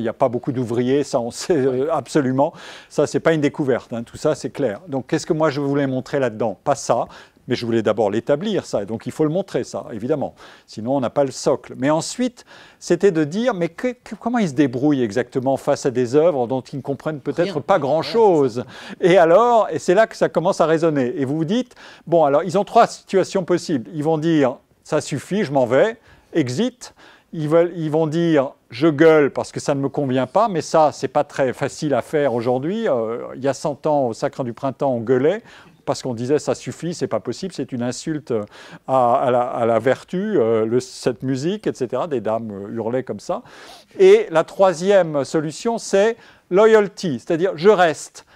n'y a pas beaucoup d'ouvriers, ça on sait absolument. Ça, c'est pas une découverte, hein, tout ça c'est clair. Donc qu'est-ce que moi je voulais montrer là-dedans? Pas ça. Mais je voulais d'abord l'établir, ça. Donc il faut le montrer, ça, évidemment. Sinon, on n'a pas le socle. Mais ensuite, c'était de dire, mais comment ils se débrouillent exactement face à des œuvres dont ils ne comprennent peut-être pas grand-chose? Et alors, et c'est là que ça commence à résonner. Et vous vous dites, bon, alors, ils ont trois situations possibles. Ils vont dire, ça suffit, je m'en vais, exit. Ils vont dire, je gueule parce que ça ne me convient pas, mais ça, c'est pas très facile à faire aujourd'hui. Il y a 100 ans, au Sacre du Printemps, on gueulait, parce qu'on disait ça suffit, c'est pas possible, c'est une insulte à la vertu, cette musique, etc. Des dames hurlaient comme ça. Et la troisième solution, c'est loyalty, c'est-à-dire je reste.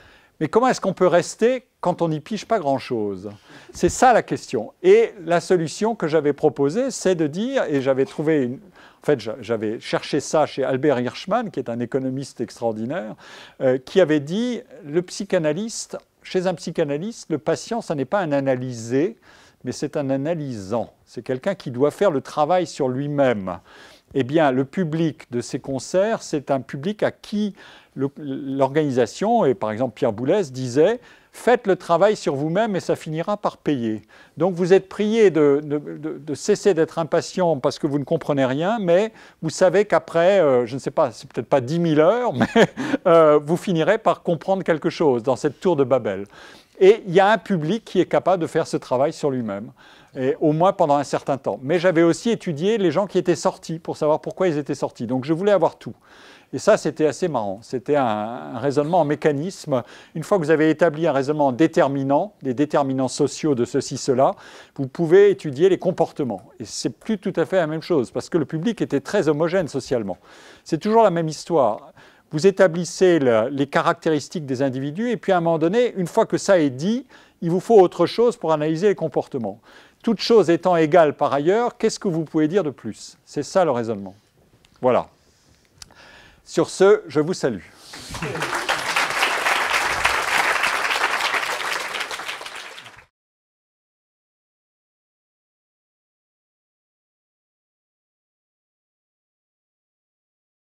Mais comment est-ce qu'on peut rester quand on n'y pige pas grand-chose? C'est ça la question. Et la solution que j'avais proposée, c'est de dire, et j'avais trouvé en fait, j'avais cherché ça chez Albert Hirschman, qui est un économiste extraordinaire, qui avait dit, chez un psychanalyste, le patient, ce n'est pas un analysé, mais c'est un analysant. C'est quelqu'un qui doit faire le travail sur lui-même. Eh bien, le public de ces concerts, c'est un public à qui l'organisation, et par exemple Pierre Boulez disait, faites le travail sur vous-même et ça finira par payer. Donc vous êtes prié de cesser d'être impatient parce que vous ne comprenez rien, mais vous savez qu'après, je ne sais pas, c'est peut-être pas 10 000 heures, mais vous finirez par comprendre quelque chose dans cette tour de Babel. Et il y a un public qui est capable de faire ce travail sur lui-même, et au moins pendant un certain temps. Mais j'avais aussi étudié les gens qui étaient sortis pour savoir pourquoi ils étaient sortis. Donc je voulais avoir tout. Et ça, c'était assez marrant. C'était un raisonnement en mécanisme. Une fois que vous avez établi un raisonnement déterminant, des déterminants sociaux de ceci, cela, vous pouvez étudier les comportements. Et c'est plus tout à fait la même chose, parce que le public était très homogène socialement. C'est toujours la même histoire. Vous établissez les caractéristiques des individus, et puis à un moment donné, une fois que ça est dit, il vous faut autre chose pour analyser les comportements. Toutes choses étant égales par ailleurs, qu'est-ce que vous pouvez dire de plus? C'est ça le raisonnement. Voilà. Sur ce, je vous salue.